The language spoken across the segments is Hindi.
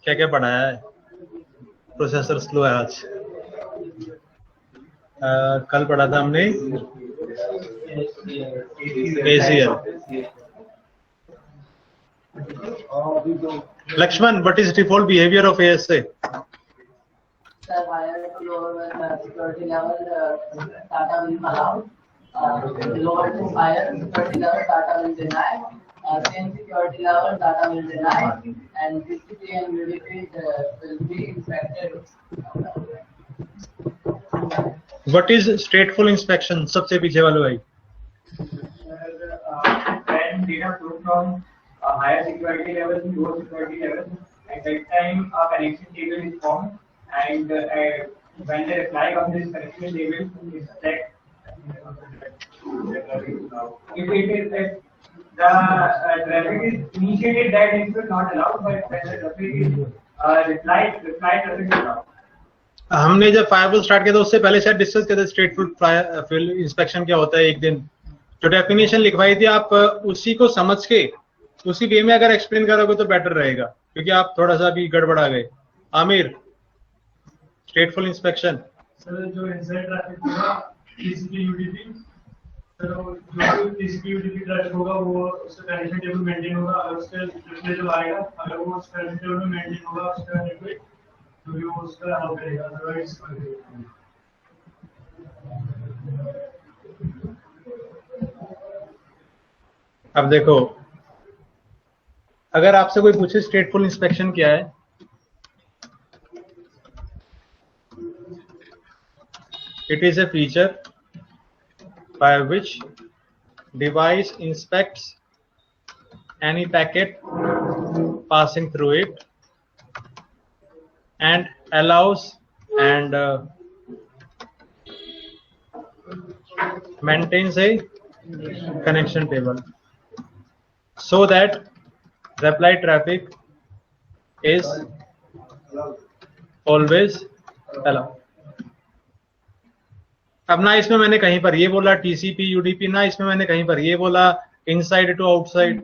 क्या क्या पढ़ाया है? प्रोसेसर स्लो है आज। कल पढ़ा था हमने ACL। Lakshman, what is default behavior of ASA? Sir, higher to lower security level, data will allow. Lower to higher security level, data will deny. Same security level, data will deny. And TCP and UDP will be infected. What is stateful inspection? सबसे पीछे वाले भाई। When data flow from a higher security level to lower security level, at that time a connection table is formed, and when the reply of this connection table is checked, if it is the traffic is initiated, that is not allowed, but when the traffic is reply traffic is allowed. हमने जब फायरवॉल स्टार्ट किया था उससे पहले शायद डिस्कस किया था स्टेटफुल इंस्पेक्शन क्या होता है। एक दिन जो डेफिनेशन लिखवाई थी आप उसी को समझ के उसी वे में अगर एक्सप्लेन करोगे तो बेटर रहेगा, क्योंकि आप थोड़ा सा भी गड़बड़ा गए। आमिर, स्टेटफुल इंस्पेक्शन। सर जो इनसाइड ट्रैफिक होगा टीसीपी यूडीपी, सर जो टीसीपी यूडीपी ट्रैफिक होगा वो उसका कनेक्शन टेबल मेंटेन होगा। अगर उसका रिप्लाई जो आएगा अगर वो उस कनेक्शन टेबल में मेंटेन होगा उसका रिप्लाई तो वो उसका हल करेगा, अदरवाइज अब देखो, अगर आपसे कोई पूछे स्टेटफुल इंस्पेक्शन क्या है, it is a feature by which device inspects any packet passing through it and allows and maintains a connection table so that reply traffic is always allowed. अब ना इसमें मैंने कहीं पर ये बोला टीसीपी यूडीपी, ना इसमें मैंने कहीं पर ये बोला इनसाइड टू आउटसाइड,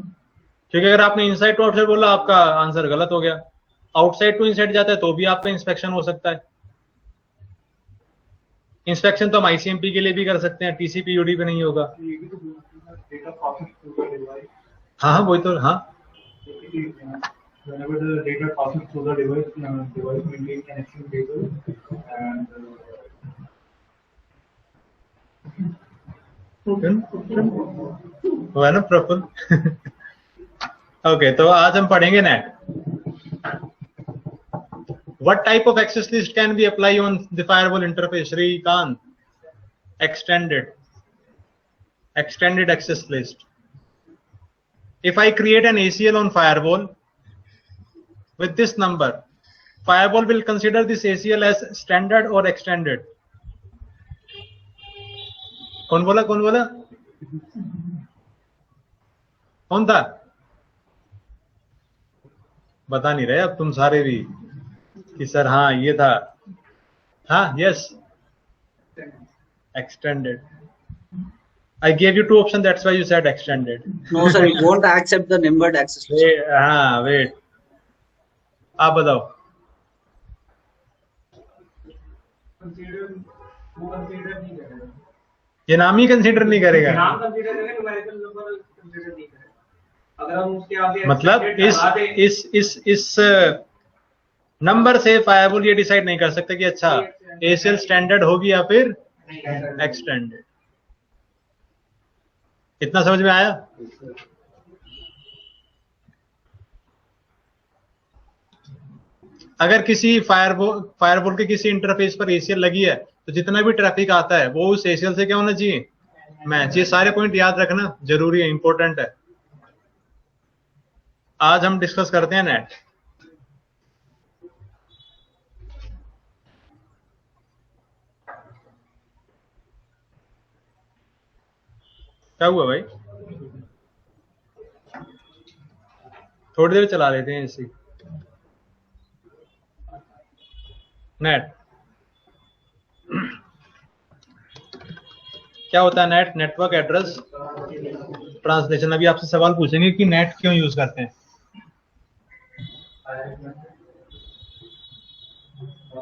क्योंकि अगर आपने इनसाइड टू आउटसाइड बोला आपका आंसर गलत हो गया। आउटसाइड टू इनसाइड जाता है तो भी आपका इंस्पेक्शन हो सकता है। इंस्पेक्शन तो हम आईसीएमपी के लिए भी कर सकते हैं, टीसीपी यूडीपी नहीं होगा। हाँ हाँ वही तो, हाँ whenever the data passes through the device maintain connection table and वो है ना प्रफुल। ओके, तो आज हम पढ़ेंगे net. What type of access list can we apply on the firewall interface? Shrikant, extended access list. If I create an ACL on firewall with this number, firewall will consider this ACL as standard or extended. कौन बोला कौन था? बता नहीं रहे अब तुम सारे भी कि सर हाँ ये था। हाँ, yes, extended. I gave you two options, that's why you said extended. No sir, it won't accept the numbered access list. wait, आप बताओ। ये नाम ही कंसीडर नहीं करेगा, अगर हम उसके आगे मतलब इस नंबर से फायरवॉल ये डिसाइड नहीं कर सकता कि अच्छा ACL स्टैंडर्ड होगी या फिर एक्सटेंडेड। इतना समझ में आया? अगर किसी फायरवॉल के किसी इंटरफेस पर ACL लगी है तो जितना भी ट्रैफिक आता है वो उस ACL से क्या होना चाहिए, मैच। ये सारे पॉइंट याद रखना जरूरी है, इंपॉर्टेंट है। आज हम डिस्कस करते हैं नेट। क्या हुआ भाई? थोड़ी देर चला लेते हैं इसी। नेट क्या होता है? Net network address translation. अभी आपसे सवाल पूछेंगे कि नेट क्यों यूज करते हैं। To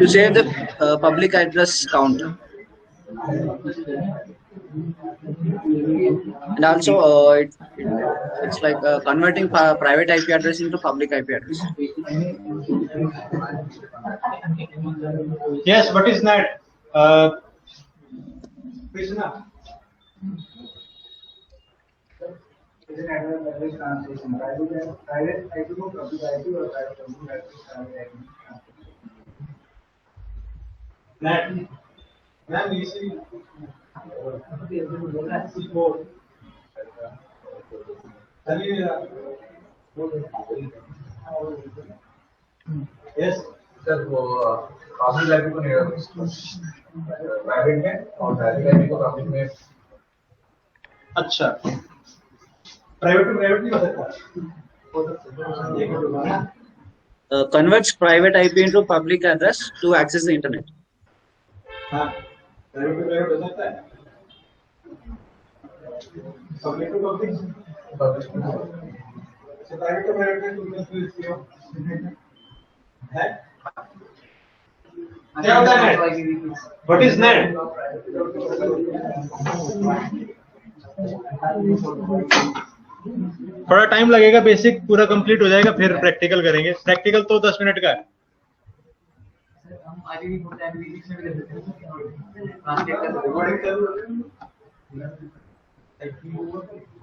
save the public address count. And also, it's like converting private IP address into public IP address. Yes, what is NAT? Krishna. Is an address translation. Private IP to public IP or private public IP to private IP. NAT. Ma'am, you see. Yes. Sir वो पब्लिक लाइब्रेरी को नहीं प्राइवेट में और प्राइवेट लाइब्रेरी को पब्लिक में अच्छा प्राइवेट टू प्राइवेट नहीं हो सकता Converts private IP into public address to access the internet. हाँ प्राइवेट टू प्राइवेट हो सकता है public to public private to private में तुम है क्या होता है व्हाट इज नेट थोड़ा टाइम लगेगा बेसिक पूरा कंप्लीट हो जाएगा फिर प्रैक्टिकल करेंगे प्रैक्टिकल तो 10 मिनट का है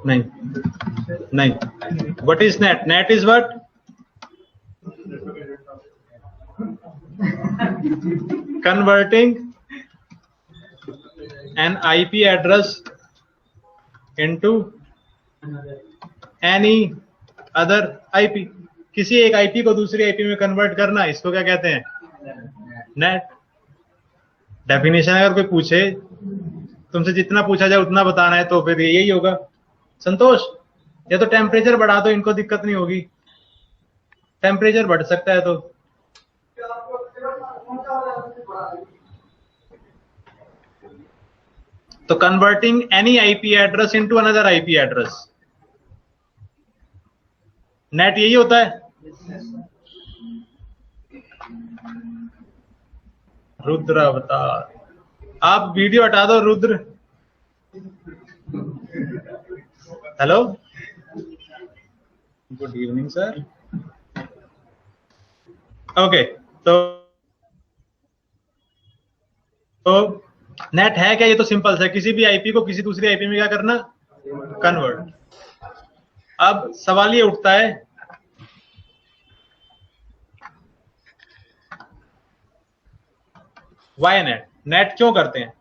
नहीं नहीं what is net net is what converting an IP address into any other IP किसी एक IP को दूसरी IP में कन्वर्ट करना इसको क्या कहते हैं नेट डेफिनेशन अगर कोई पूछे तुमसे जितना पूछा जाए उतना बताना है तो फिर यही होगा संतोष या तो टेम्परेचर बढ़ा दो इनको दिक्कत नहीं होगी टेम्परेचर बढ़ सकता है तो converting any IP address into another IP address net यही होता है रुद्र अवतार आप वीडियो हटा दो Rudra hello good evening sir okay तो नेट है क्या ये तो सिंपल है किसी भी आईपी को किसी दूसरी आईपी में क्या करना कन्वर्ट अब सवाल ये उठता है वाई नेट नेट क्यों करते हैं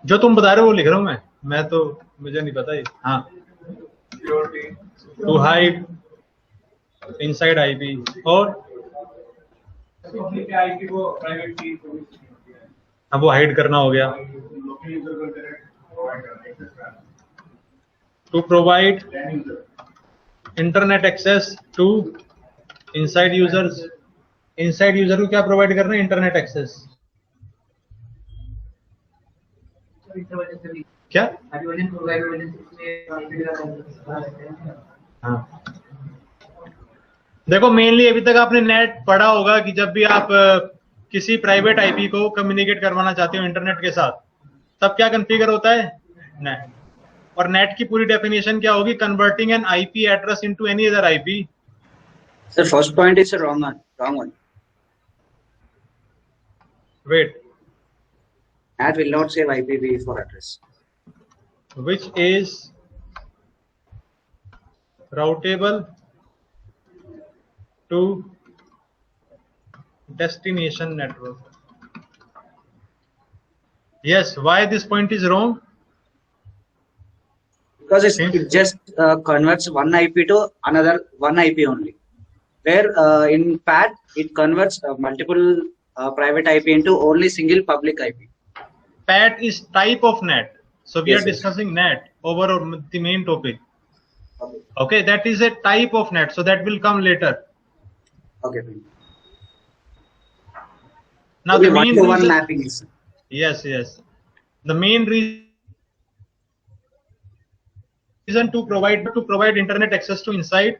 जो तुम बता रहे हो वो लिख रहा हूं मैं तो मुझे नहीं पता ये हाँ टू हाइड इनसाइड आईपी और अब वो हाइड करना हो गया to provide internet access to inside users inside user को क्या प्रोवाइड करना है इंटरनेट एक्सेस क्या हाँ देखो मेनली अभी तक आपने नेट पढ़ा होगा कि जब भी आप किसी प्राइवेट आईपी को कम्युनिकेट करवाना चाहते हो इंटरनेट के साथ तब क्या कॉन्फ़िगर होता है नेट और नेट की पूरी डेफिनेशन क्या होगी converting an IP address into any other IP Sir, first point is a wrong one. Wait. NAT will not save IPv4 address. Which is routable to destination network. Yes, why this point is wrong? because it just converts one IP to another one IP only. Where in PAT it converts multiple private IP into only single public IP. PAT is type of NAT. So we Yes, are yes. discussing NAT over the main topic. Okay, that is a type of NAT. So that will come later. Okay, fine. Now Only the main one-to-one reason, mapping is. yes, the main reason to provide internet access to inside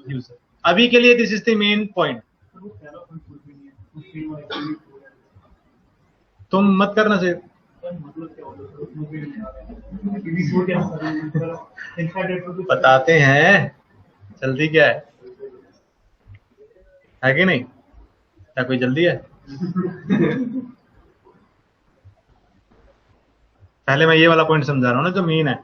user. अभी के लिए this is the main point. तुम मत करना से बताते हैं जल्दी क्या है कि नहीं? क्या कोई जल्दी है? पहले मैं ये वाला पॉइंट समझा रहा हूँ ना जो मेन है.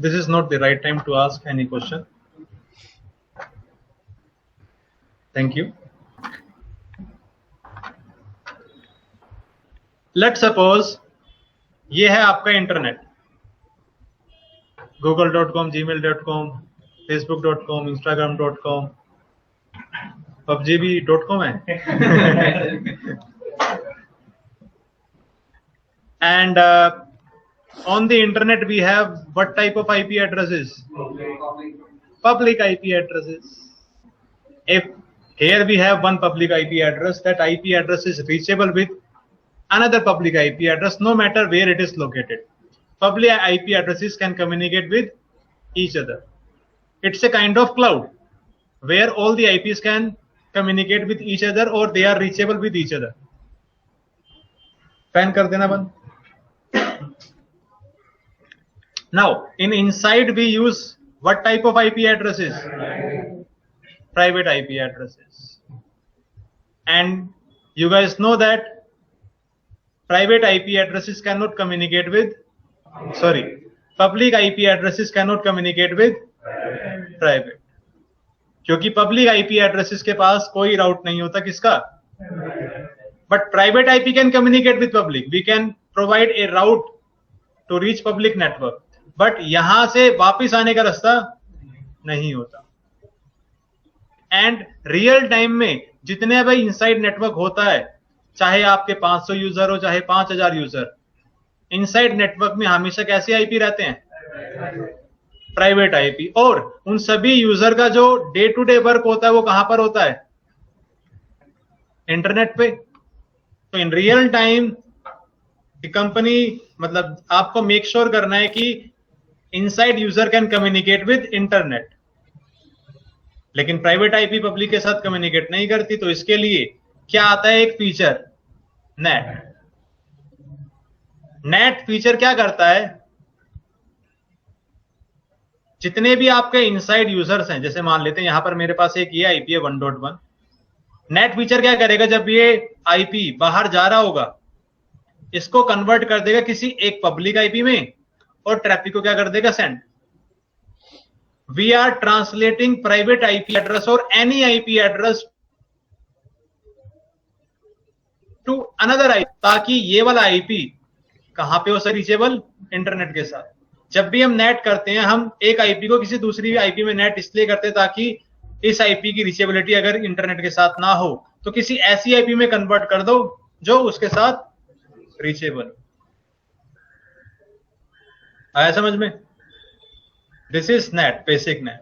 This is not the right time to ask any question. Thank you. Let's suppose ये है आपका internet. google.com, gmail.com, facebook.com, instagram.com, PUBG भी .com है. And on the internet we have what type of IP addresses? Public IP addresses. If here we have one public IP address, that IP address is reachable with another public IP address no matter where it is located. Public IP addresses can communicate with each other. It's a kind of cloud where all the IPs can communicate with each other or they are reachable with each other. Fan kar dena band. Now, in inside we use what type of IP addresses? Private IP addresses. And you guys know that private IP addresses cannot communicate with, public IP addresses cannot communicate with private. क्योंकि public IP addresses के पास कोई route नहीं होता किसका? But private IP can communicate with public. We can provide a route to reach public network. But यहां से वापिस आने का रास्ता नहीं होता. एंड रियल टाइम में जितने भाई इनसाइड नेटवर्क होता है, चाहे आपके 500 यूजर हो चाहे 5000 यूजर, इनसाइड नेटवर्क में हमेशा कैसे आईपी रहते हैं? Private IP. और उन सभी यूजर का जो डे टू डे वर्क होता है वो कहां पर होता है? इंटरनेट पे. तो इन रियल टाइम कंपनी मतलब आपको मेक श्योर करना है कि inside user can communicate with internet, लेकिन प्राइवेट आईपी पब्लिक के साथ कम्युनिकेट नहीं करती. तो इसके लिए क्या आता है? एक फीचर नेट. नेट फीचर क्या करता है? जितने भी आपके इनसाइड यूजर्स हैं, जैसे मान लेते हैं यहां पर मेरे पास एक ये आईपी है 1.1. नेट फीचर क्या करेगा? जब ये आईपी बाहर जा रहा होगा इसको कन्वर्ट कर देगा किसी एक पब्लिक आईपी में और ट्रैफिक को क्या कर देगा? Send. We are translating private IP address और any IP address to another IP, ताकि ये वाला आईपी कहां पे हो सर? रीचेबल इंटरनेट के साथ. जब भी हम नेट करते हैं हम एक आईपी को किसी दूसरी आईपी में नेट इसलिए करते हैं ताकि इस आईपी की रीचेबिलिटी अगर इंटरनेट के साथ ना हो तो किसी ऐसी आईपी में कन्वर्ट कर दो जो उसके साथ रीचेबल. आया समझ में? This is net, basic net.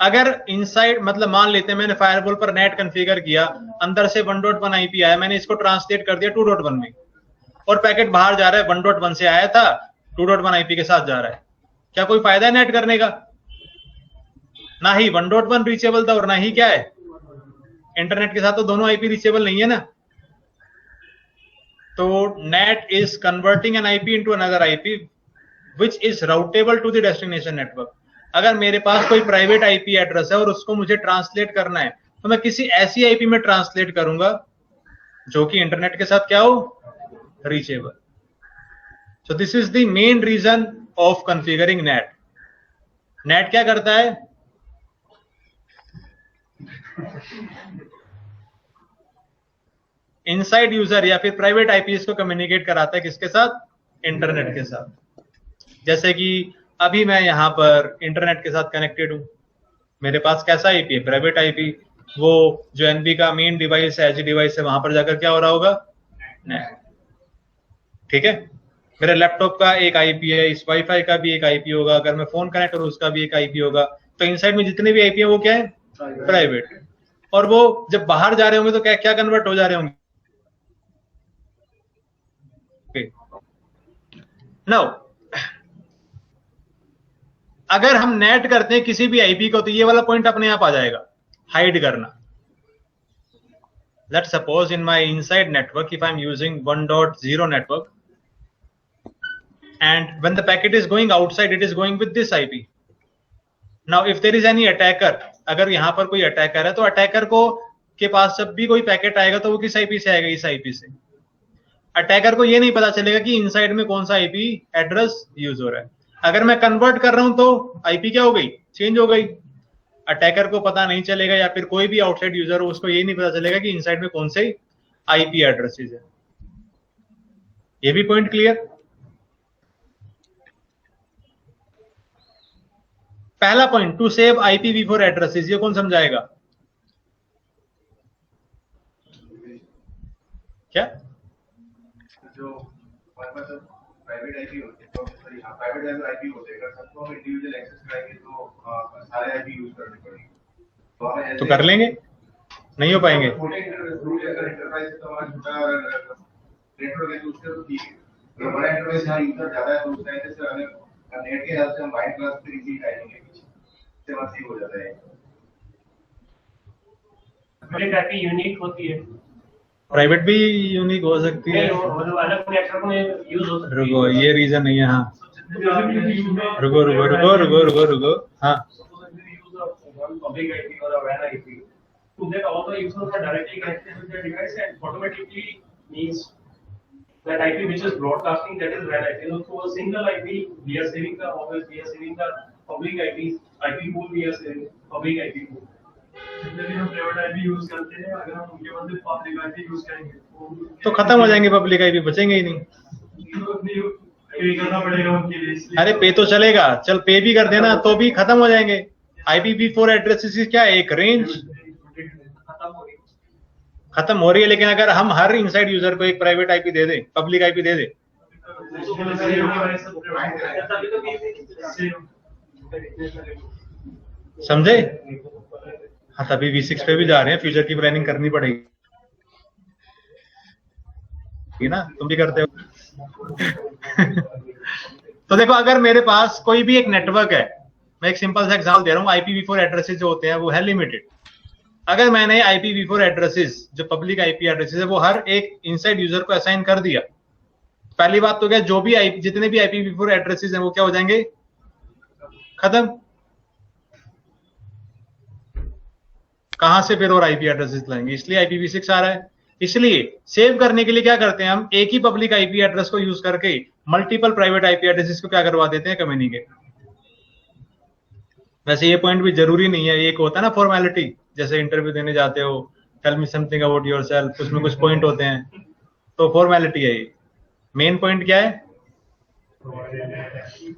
अगर इनसाइड मतलब मान लेते हैं मैंने फायरवॉल पर नेट कॉन्फ़िगर किया, अंदर से 1.1 आईपी आया, मैंने इसको ट्रांसलेट कर दिया 2.1 में और पैकेट बाहर जा रहा है 1.1 से आया था 2.1 आईपी के साथ जा रहा है. क्या कोई फायदा है नेट करने का? ना ही 1.1 रीचेबल था और ना ही क्या है इंटरनेट के साथ, तो दोनों आईपी रीचेबल नहीं है ना. तो NAT is converting an IP into another IP which is routable to the destination network. अगर मेरे पास कोई प्राइवेट आईपी एड्रेस है और उसको मुझे ट्रांसलेट करना है तो मैं किसी ऐसी आईपी में ट्रांसलेट करूंगा जो कि इंटरनेट के साथ क्या हो? Reachable. So this is the main reason of configuring NAT. NAT क्या करता है? इनसाइड यूजर या फिर प्राइवेट आईपीएस को कम्युनिकेट कराता है किसके साथ? इंटरनेट के साथ। जैसे कि अभी मैं यहां पर इंटरनेट के साथ कनेक्टेड हूं, मेरे पास कैसा आईपी है? Private IP. वो जो एनबी का मेन डिवाइस है, एज डिवाइस है, वहां पर जाकर क्या हो रहा होगा? नेट। ठीक है, मेरे लैपटॉप का एक आईपी है, इस वाईफाई का भी एक आईपी होगा, अगर मैं फोन कनेक्ट करूं उसका भी एक आईपी होगा। तो इनसाइड में जितने भी आईपी है वो क्या है? प्राइवेट। और वो जब बाहर जा रहे होंगे तो क्या क्या कन्वर्ट हो जा रहे होंगे? नाउ अगर हम नेट करते हैं किसी भी आईपी को, तो ये वाला पॉइंट अपने आप आ जाएगा, हाइड करना। Let's suppose in my inside network, if I'm using 1.0 network, and when the packet is going outside, it is going with this IP. Now, if there is any attacker, अगर यहाँ पर कोई अटैकर है, तो अटैकर को के पास जब भी कोई पैकेट आएगा तो वो किस आईपी से आएगा? इस आईपी से। अटैकर को ये नहीं पता चलेगा कि इनसाइड में कौन सा आईपी एड्रेस यूज हो रहा है। अगर मैं कन्वर्ट कर रहा हूं तो आईपी क्या हो गई? चेंज हो गई। अटैकर को पता नहीं चलेगा, या फिर कोई भी आउटसाइड यूजर हो उसको ये नहीं पता चलेगा कि इनसाइड में कौन से आईपी एड्रेसेस है। ये भी पॉइंट क्लियर? पहला point, to save IPv4 addresses, ये कौन समझाएगा? क्या? जो प्राइवेट आईपी होते हैं, तो प्राइवेट आईपी होते हैं, अगर सबको हम इंडिविजुअल एक्सेस कराएंगे तो सारे आईपी यूज करने पड़ेंगे। तो कर लेंगे, नहीं हो पाएंगे। छोटे एंटरप्राइज तो हमारा छोटा नेटवर्क है, तो उसके तो ठीक है। अगर बड़ा एंटरप्राइज जहाँ यूजर ज्यादा है तो उस टाइम से अगर नेट के हिसाब से हम वाइड क्लास 3G डालेंगे, इससे बात ठीक हो जाता है। प्राइवेट आईपी यूनिक होती है, प्राइवेट भी यूनिक हो सकती है। अलग नेटवर्क में यूज हो सकती है। रुको, ये रीजन नहीं है। हाँ, रुको रुको रुको रुको रुको रुको। हाँ, public IP or a WAN IP, so that all the users are directly connected with their device and automatically means that IP which is broadcasting, that is WAN IP. So a single IP, we are saving the office, we are saving the public IP pool, we are saving public IP pool. Generally हम प्राइवेट आईपी यूज करते हैं, अगर हम उनके बदले पब्लिक आईपी यूज करेंगे तो खत्म हो जाएंगे, पब्लिक आईपी बचेंगे ही नहीं। पे करना पड़ेगा उनके लिए। अरे पे तो चलेगा, चल पे भी कर देना तो भी खत्म हो जाएंगे। IPv4 एड्रेसेस क्या है? एक रेंज खत्म हो रही है। लेकिन अगर हम हर इनसाइड यूजर को एक प्राइवेट आईपी दे दे, पब्लिक आईपी दे दे, समझे? हाँ, तभी V6 पे भी जा रहे हैं, फ्यूचर की प्लानिंग करनी पड़ेगी ना, तुम भी करते हो। तो देखो, अगर मेरे पास कोई भी एक नेटवर्क है, मैं एक सिंपल सा एग्जांपल दे रहा हूँ, IPv4 एड्रेसेस जो होते हैं वो है लिमिटेड। अगर मैंने IPv4 एड्रेसेस जो पब्लिक आईपी एड्रेसेस है वो हर एक इनसाइड यूजर को असाइन कर दिया, पहली बात तो क्या, जो भी जितने भी IPv4 एड्रेसेस हैं वो क्या हो जाएंगे? खत्म। कहां से फिर और आईपी एड्रेसेस लाएंगे? इसलिए IPv6 आ रहा है। इसलिए सेव करने के लिए क्या करते हैं हम? एक ही पब्लिक आईपी एड्रेस को यूज करके मल्टीपल प्राइवेट आईपी एड्रेसेस को क्या करवा देते हैं? कम्युनिकेट। वैसे ये पॉइंट भी जरूरी नहीं है, एक होता है ना फॉर्मेलिटी, जैसे इंटरव्यू देने जाते हो, tell me something about yourself, उसमें कुछ पॉइंट होते हैं, तो फॉर्मेलिटी है ये। मेन पॉइंट क्या है?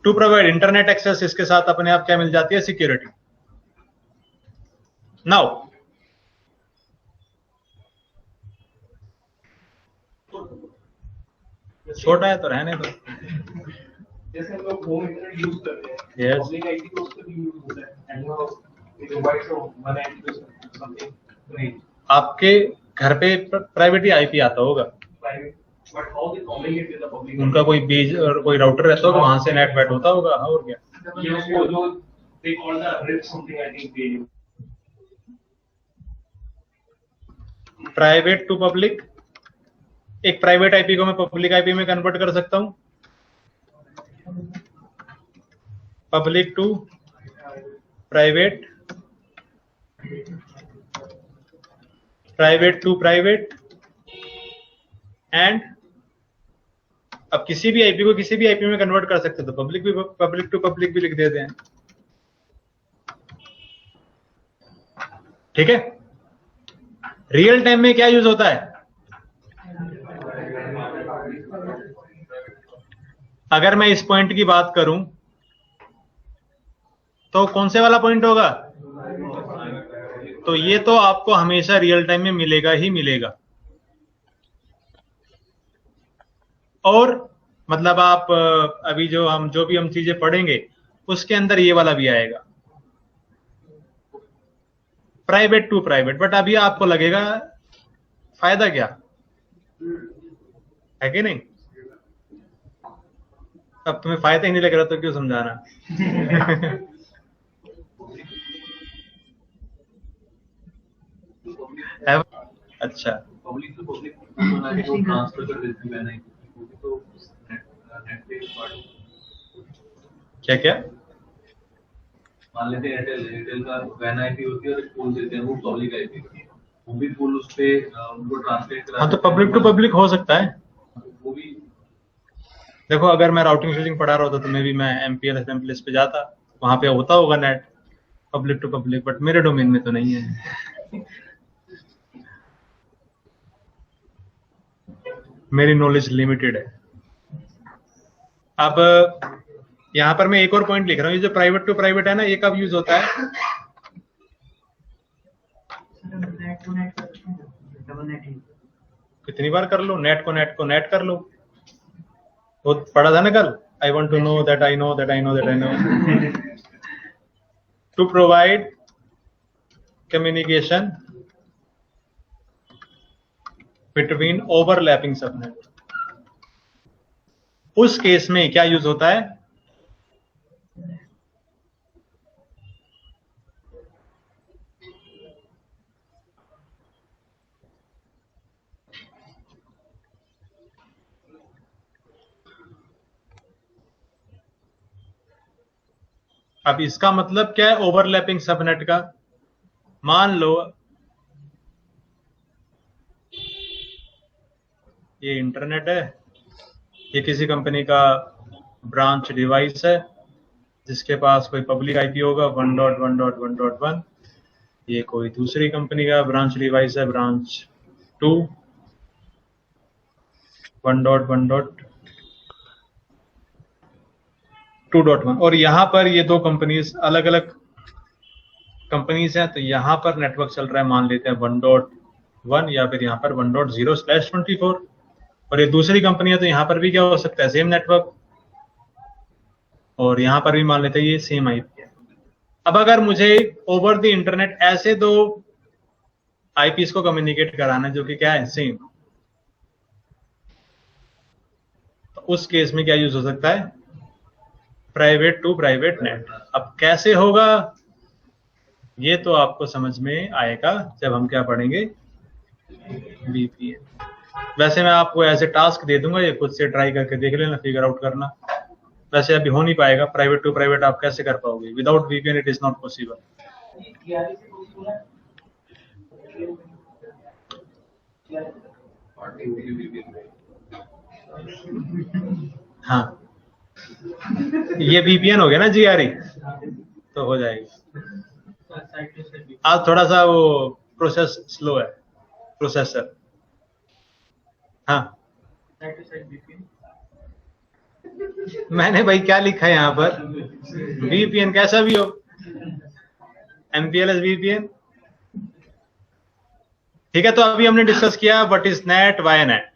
टू प्रोवाइड इंटरनेट एक्सेस, इसके साथ अपने आप क्या मिल जाती है? सिक्योरिटी। नाउ छोटा है तो रहने दो। जैसे हम लोग होम इंटरनेट यूज करते हैं, Yes. पब्लिक आईपी तो उसके भी यूज होता है, and no it provides one IP something range. आपके घर पे प्राइवेट ही आईपी आता होगा, private, but how they communicate with the public? उनका कोई बीज और कोई राउटर रहता होगा, वहां से नेट बैट होता होगा। हाँ, और क्या? ये उसको जो they call the rip something, I think they use private to public. एक प्राइवेट आईपी को मैं पब्लिक आईपी में कन्वर्ट कर सकता हूं, public to private, private to private, and अब किसी भी आईपी को किसी भी आईपी में कन्वर्ट कर सकते, तो पब्लिक टू पब्लिक भी लिख देते हैं। ठीक है। रियल टाइम में क्या यूज होता है? अगर मैं इस पॉइंट की बात करूं तो कौन से वाला पॉइंट होगा? तो ये तो आपको हमेशा रियल टाइम में मिलेगा ही मिलेगा। और मतलब आप अभी जो भी हम चीजें पढ़ेंगे उसके अंदर ये वाला भी आएगा, प्राइवेट टू प्राइवेट। बट अभी आपको लगेगा फायदा क्या है कि नहीं? अब तुम्हें फायदा ही नहीं लग रहा तो क्यों समझाना? अच्छा, पब्लिक टू पब्लिक ट्रांसफर कर देती है नहीं तो नेट पे क्या क्या? मान लेते हैं एयरटेल का वैन आईपी होती है और एक पोल देते हैं, वो पब्लिक आईपी होती है, वो भी पोल उस पे उनको ट्रांसलेट करा। हाँ, तो पब्लिक टू पब्लिक हो सकता है। वो भी देखो, अगर मैं राउटिंग स्विचिंग पढ़ा रहा होता तो मैं एमपीएलएस पे जाता, वहां पे होता होगा NAT public to public, but मेरे डोमेन में तो नहीं है। मेरी नॉलेज लिमिटेड है। अब यहां पर मैं एक और पॉइंट लिख रहा हूँ, ये जो प्राइवेट टू प्राइवेट है ना, ये कब यूज होता है? कितनी बार कर लो, नेट को नेट कर लो। वो पढ़ा था ना कल, I want to know that I know that I know that I know. To provide communication between overlapping subnet. उस केस में क्या यूज होता है? अब इसका मतलब क्या है ओवरलैपिंग सबनेट का? मान लो ये इंटरनेट है, ये किसी कंपनी का ब्रांच डिवाइस है जिसके पास कोई पब्लिक आईपी होगा 1.1.1.1। ये कोई दूसरी कंपनी का ब्रांच डिवाइस है, ब्रांच 2 1.1.2.1। और यहां पर ये दो कंपनीज अलग अलग कंपनीज हैं, तो यहां पर नेटवर्क चल रहा है, मान लेते हैं 1.1 या फिर यहां पर 1.0/24। और ये दूसरी कंपनी है, तो यहां पर भी क्या हो सकता है? Same network. और यहां पर भी मान लेते हैं ये सेम आईपी है। अब अगर मुझे ओवर द इंटरनेट ऐसे दो आईपीस को कम्युनिकेट कराना है जो कि क्या है? सेम, तो उस केस में क्या यूज हो सकता है? Private to private NAT. अब कैसे होगा ये तो आपको समझ में आएगा जब हम क्या पढ़ेंगे? वीपीएन। वैसे मैं आपको ऐसे टास्क दे दूंगा, ये खुद से ट्राई करके देख लेना, फिगर आउट करना। वैसे अभी हो नहीं पाएगा, प्राइवेट टू प्राइवेट आप कैसे कर पाओगे? Without VPN it is not possible. Party होगी हाँ, ये वीपीएन हो गया ना जीआरई, तो हो जाएगी। आज थोड़ा सा वो प्रोसेस स्लो है, प्रोसेसर। हाँ, मैंने भाई क्या लिखा है यहाँ पर? वीपीएन कैसा भी हो, एमपीएलएस वीपीएन। ठीक है, तो अभी हमने डिस्कस किया what is NAT, why NAT,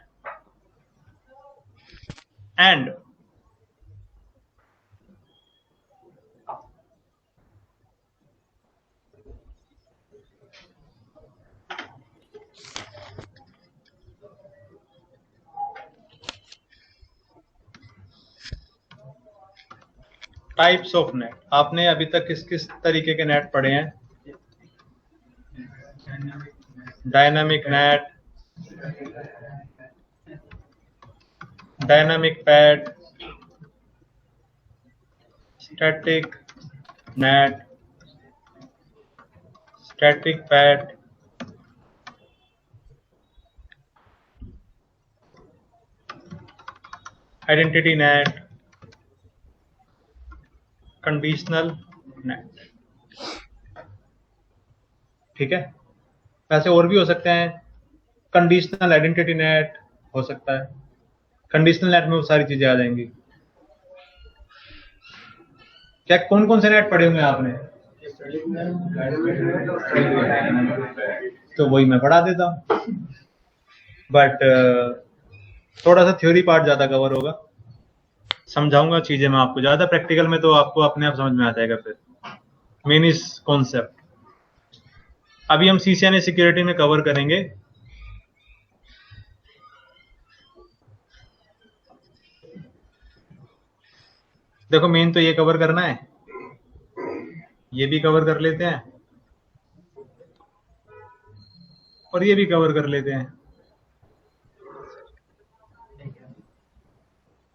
and types of NAT. आपने अभी तक किस किस तरीके के नेट पढ़े हैं? Dynamic net, dynamic pad, static net, static pad, identity net, conditional net, ठीक है। ऐसे और भी हो सकते हैं, कंडीशनल आइडेंटिटी नेट हो सकता है, कंडीशनल नेट में वो सारी चीजें आ जाएंगी। क्या कौन कौन से नेट पढ़े हुए हैं आपने? तो वही मैं पढ़ा देता हूँ, बट थोड़ा सा थ्योरी पार्ट ज्यादा कवर होगा, समझाऊंगा चीजें मैं आपको ज्यादा, प्रैक्टिकल में तो आपको अपने आप समझ में आ जाएगा फिर मेन इस कॉन्सेप्ट। अभी हम CCNA सिक्योरिटी में कवर करेंगे। देखो मेन तो ये कवर करना है, ये भी कवर कर लेते हैं और ये भी कवर कर लेते हैं।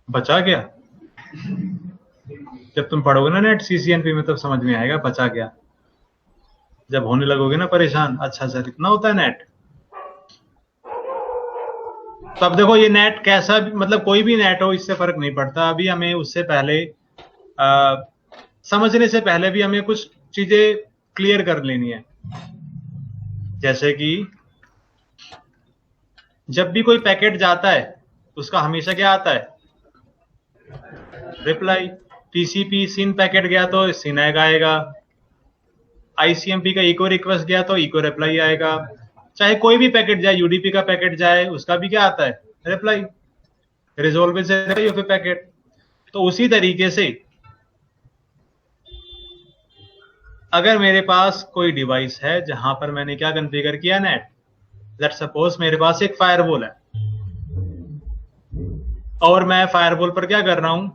बचा क्या? जब तुम पढ़ोगे ना नेट CCNP में तब समझ में आएगा बचा क्या। जब होने लगोगे ना परेशान, अच्छा सर इतना होता है नेट। तो अब देखो ये नेट कैसा भी, मतलब कोई भी नेट हो इससे फर्क नहीं पड़ता। अभी हमें उससे पहले समझने से पहले भी हमें कुछ चीजें क्लियर कर लेनी है। जैसे कि जब भी कोई पैकेट जाता है उसका हमेशा क्या आता है? रिप्लाई। TCP सिन पैकेट गया तो सिनैग आएगा, ICMP का इको रिक्वेस्ट गया तो इको रिप्लाई आएगा। चाहे कोई भी पैकेट जाए, UDP का पैकेट जाए, उसका भी क्या आता है? रिप्लाई। रिजोल्व से फिर पैकेट। तो उसी तरीके से अगर मेरे पास कोई डिवाइस है जहां पर मैंने क्या कॉन्फ़िगर किया नेट, लेट्स सपोज मेरे पास एक फायरवॉल है और मैं फायरवॉल पर क्या कर रहा हूं,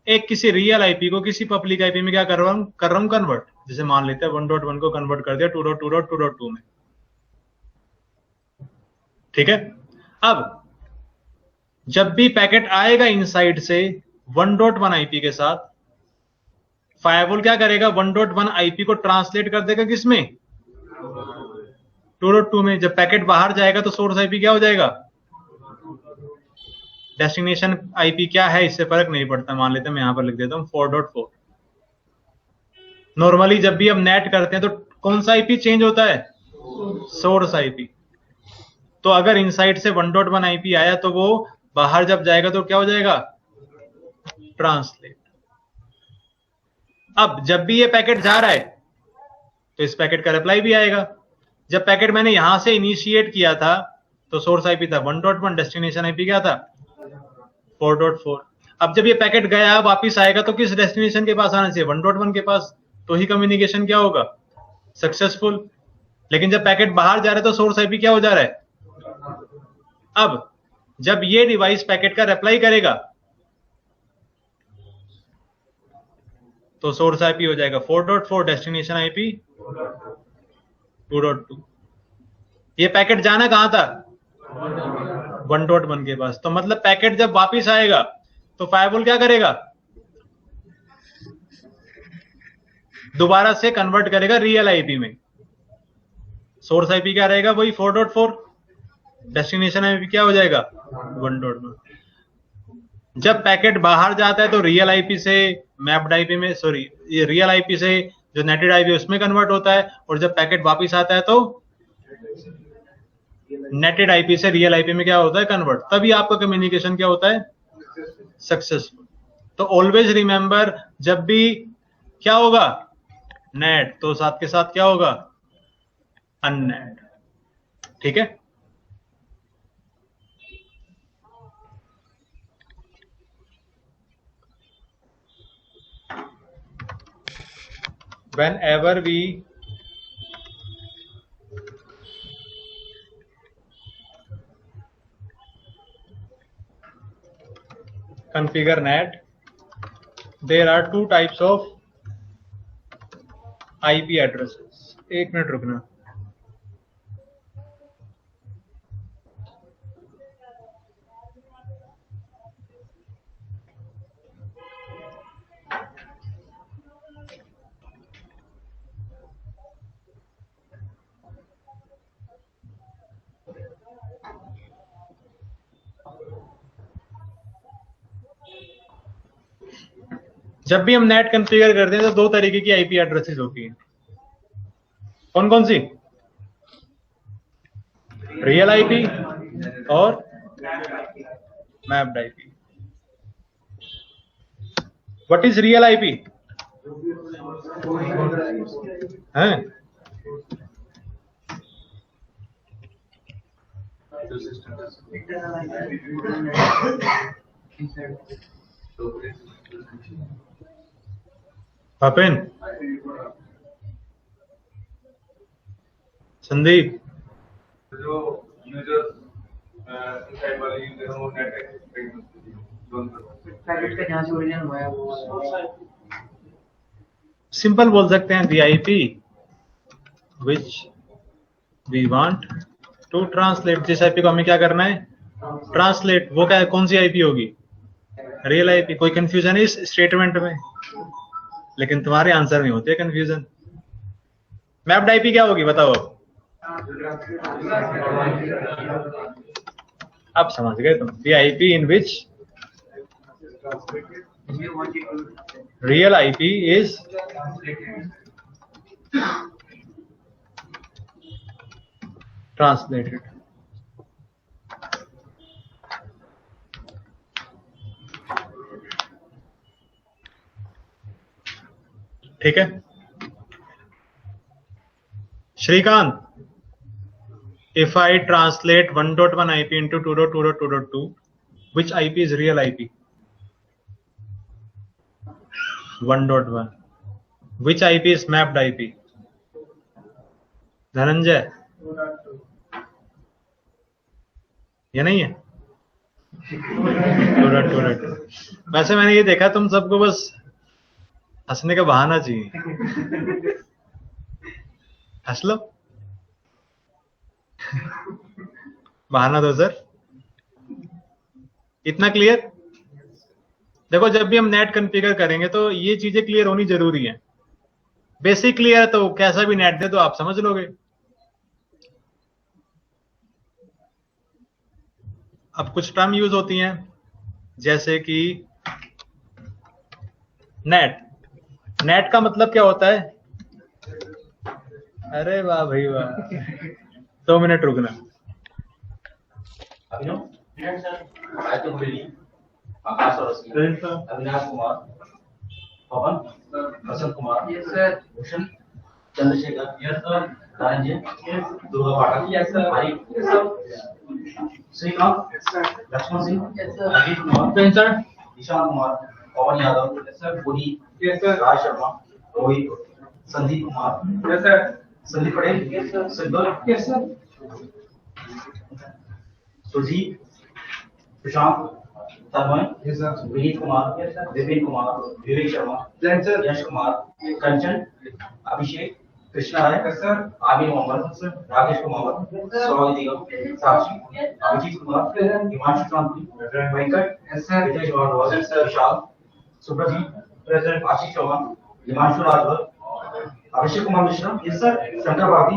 एक किसी रियल आईपी को किसी पब्लिक आईपी में क्या कर रहा हूं कन्वर्ट। जैसे मान लेते हैं 1.1 को कन्वर्ट कर दिया 2.2.2.2 में, ठीक है। अब जब भी पैकेट आएगा इनसाइड से 1.1 आईपी के साथ, फायरवॉल क्या करेगा? 1.1 आईपी को ट्रांसलेट कर देगा किसमें? 2.2 में। जब पैकेट बाहर जाएगा तो सोर्स आईपी क्या हो जाएगा? डेस्टिनेशन आईपी क्या है इससे फर्क नहीं पड़ता, मान लेते हैं मैं यहां पर लिख देता हूं 4.4। नॉर्मली जब भी हम नेट करते हैं तो कौन सा आईपी चेंज होता है? Source IP. तो अगर इनसाइड से 1.1 आईपी आया तो वो बाहर जब जाएगा तो क्या हो जाएगा? ट्रांसलेट। अब जब भी ये पैकेट जा रहा है तो इस पैकेट का रिप्लाई भी आएगा। जब पैकेट मैंने यहां से इनिशिएट किया था तो सोर्स आईपी था 1.1, डेस्टिनेशन आईपी क्या था? 4.4। अब जब ये पैकेट गया वापिस आएगा तो किस डेस्टिनेशन के पास आना चाहिए? 1.1 के पास। तो ही कम्युनिकेशन क्या होगा? सक्सेसफुल। लेकिन जब पैकेट बाहर जा रहा है तो सोर्स आईपी क्या हो जा रहा है? अब जब ये डिवाइस पैकेट का रिप्लाई करेगा तो सोर्स आईपी हो जाएगा 4.4, डेस्टिनेशन आईपी 2.2। ये पैकेट जाना कहां था? 1.1 के पास। तो मतलब पैकेट जब वापिस आएगा तो फायरवॉल क्या करेगा? दोबारा से कन्वर्ट करेगा रियल आईपी में। सोर्स आईपी क्या रहेगा? वही 4.4, डेस्टिनेशन आईपी क्या हो जाएगा? 1.1। जब पैकेट बाहर जाता है तो रियल आईपी से मैप्ड आईपी में, सॉरी, ये रियल आईपी से जो नेटेड आईपी उसमें कन्वर्ट होता है, और जब पैकेट वापिस आता है तो नेटेड आईपी से रियल आईपी में क्या होता है? कन्वर्ट। तभी आपका कम्युनिकेशन क्या होता है? सक्सेसफुल। तो ऑलवेज रिमेंबर, जब भी क्या होगा? नेट, तो साथ के साथ क्या होगा? अननेट। ठीक है। whenever we configure net, there are two types of IP addresses. एक मिनट रुकना। जब भी हम नेट कॉन्फ़िगर करते हैं तो दो तरीके की आईपी एड्रेसेस होती हैं। कौन कौन सी? रियल आईपी और mapped IP. What is real IP? हैं? पापिन, संदीप, जो यूजर्स इनसाइड वाले यूजर हैं वो नेटवर्क पैकेट का जहाँ से ओरिजिन हुआ है वो सिंपल बोल सकते हैं, the IP which we want to translate. जिस आईपी को हमें क्या करना है? ट्रांसलेट। वो क्या है? कौन सी आईपी होगी? Real IP. कोई कंफ्यूजन है इस स्टेटमेंट में? लेकिन तुम्हारे आंसर में होती है कंफ्यूजन। मैप्ड आईपी क्या होगी बताओ? अब समझ गए तुम। The IP in which real IP is translated. ठीक है Shrikant, if I translate 1.1 IP into 2.2.2.2, which IP is real IP? 1.1. Which IP is mapped IP? Dhananjay, ये नहीं है? 2.2.2. वैसे मैंने ये देखा तुम सबको बस हंसने का बहाना चाहिए। हंस लो, बहाना दो सर। इतना क्लियर? देखो जब भी हम नेट कॉन्फ़िगर करेंगे तो ये चीजें क्लियर होनी जरूरी है। बेसिक क्लियर है तो कैसा भी नेट दे तो आप समझ लोगे। अब कुछ टर्म यूज होती हैं जैसे कि नेट। नेट का मतलब क्या होता है? अरे वाह भाई वाह, 2 मिनट रुकना। आकाश और अविनाश कुमार, पवन, बसंत कुमार, भूषण, चंद्रशेखर, रंजन, दुर्गा पाठक, हरी, श्रीकांत, लक्ष्मण सिंह, अजीत कुमार, निशांत कुमार, पवन यादव, पुरी, राज शर्मा, रोहित, संदीप कुमार, संदीप पटेल, सिद्धू, सुजीत, प्रशांत, तन्मय, विनीत कुमार, विपिन कुमार, विवेक शर्मा, यश कुमार, कंचन, अभिषेक, कृष्णा राय, आमिर मोहम्मद, राकेश कुमार, स्वागत, साक्षी, अभिजीत कुमार, हिमांशु क्रांति, वेंकट, विजय जवाहर, विशाल, सुप्रजीत, आशीष चौहान, हिमांशु राजभर, अभिषेक कुमार मिश्रा, शंकर भारती,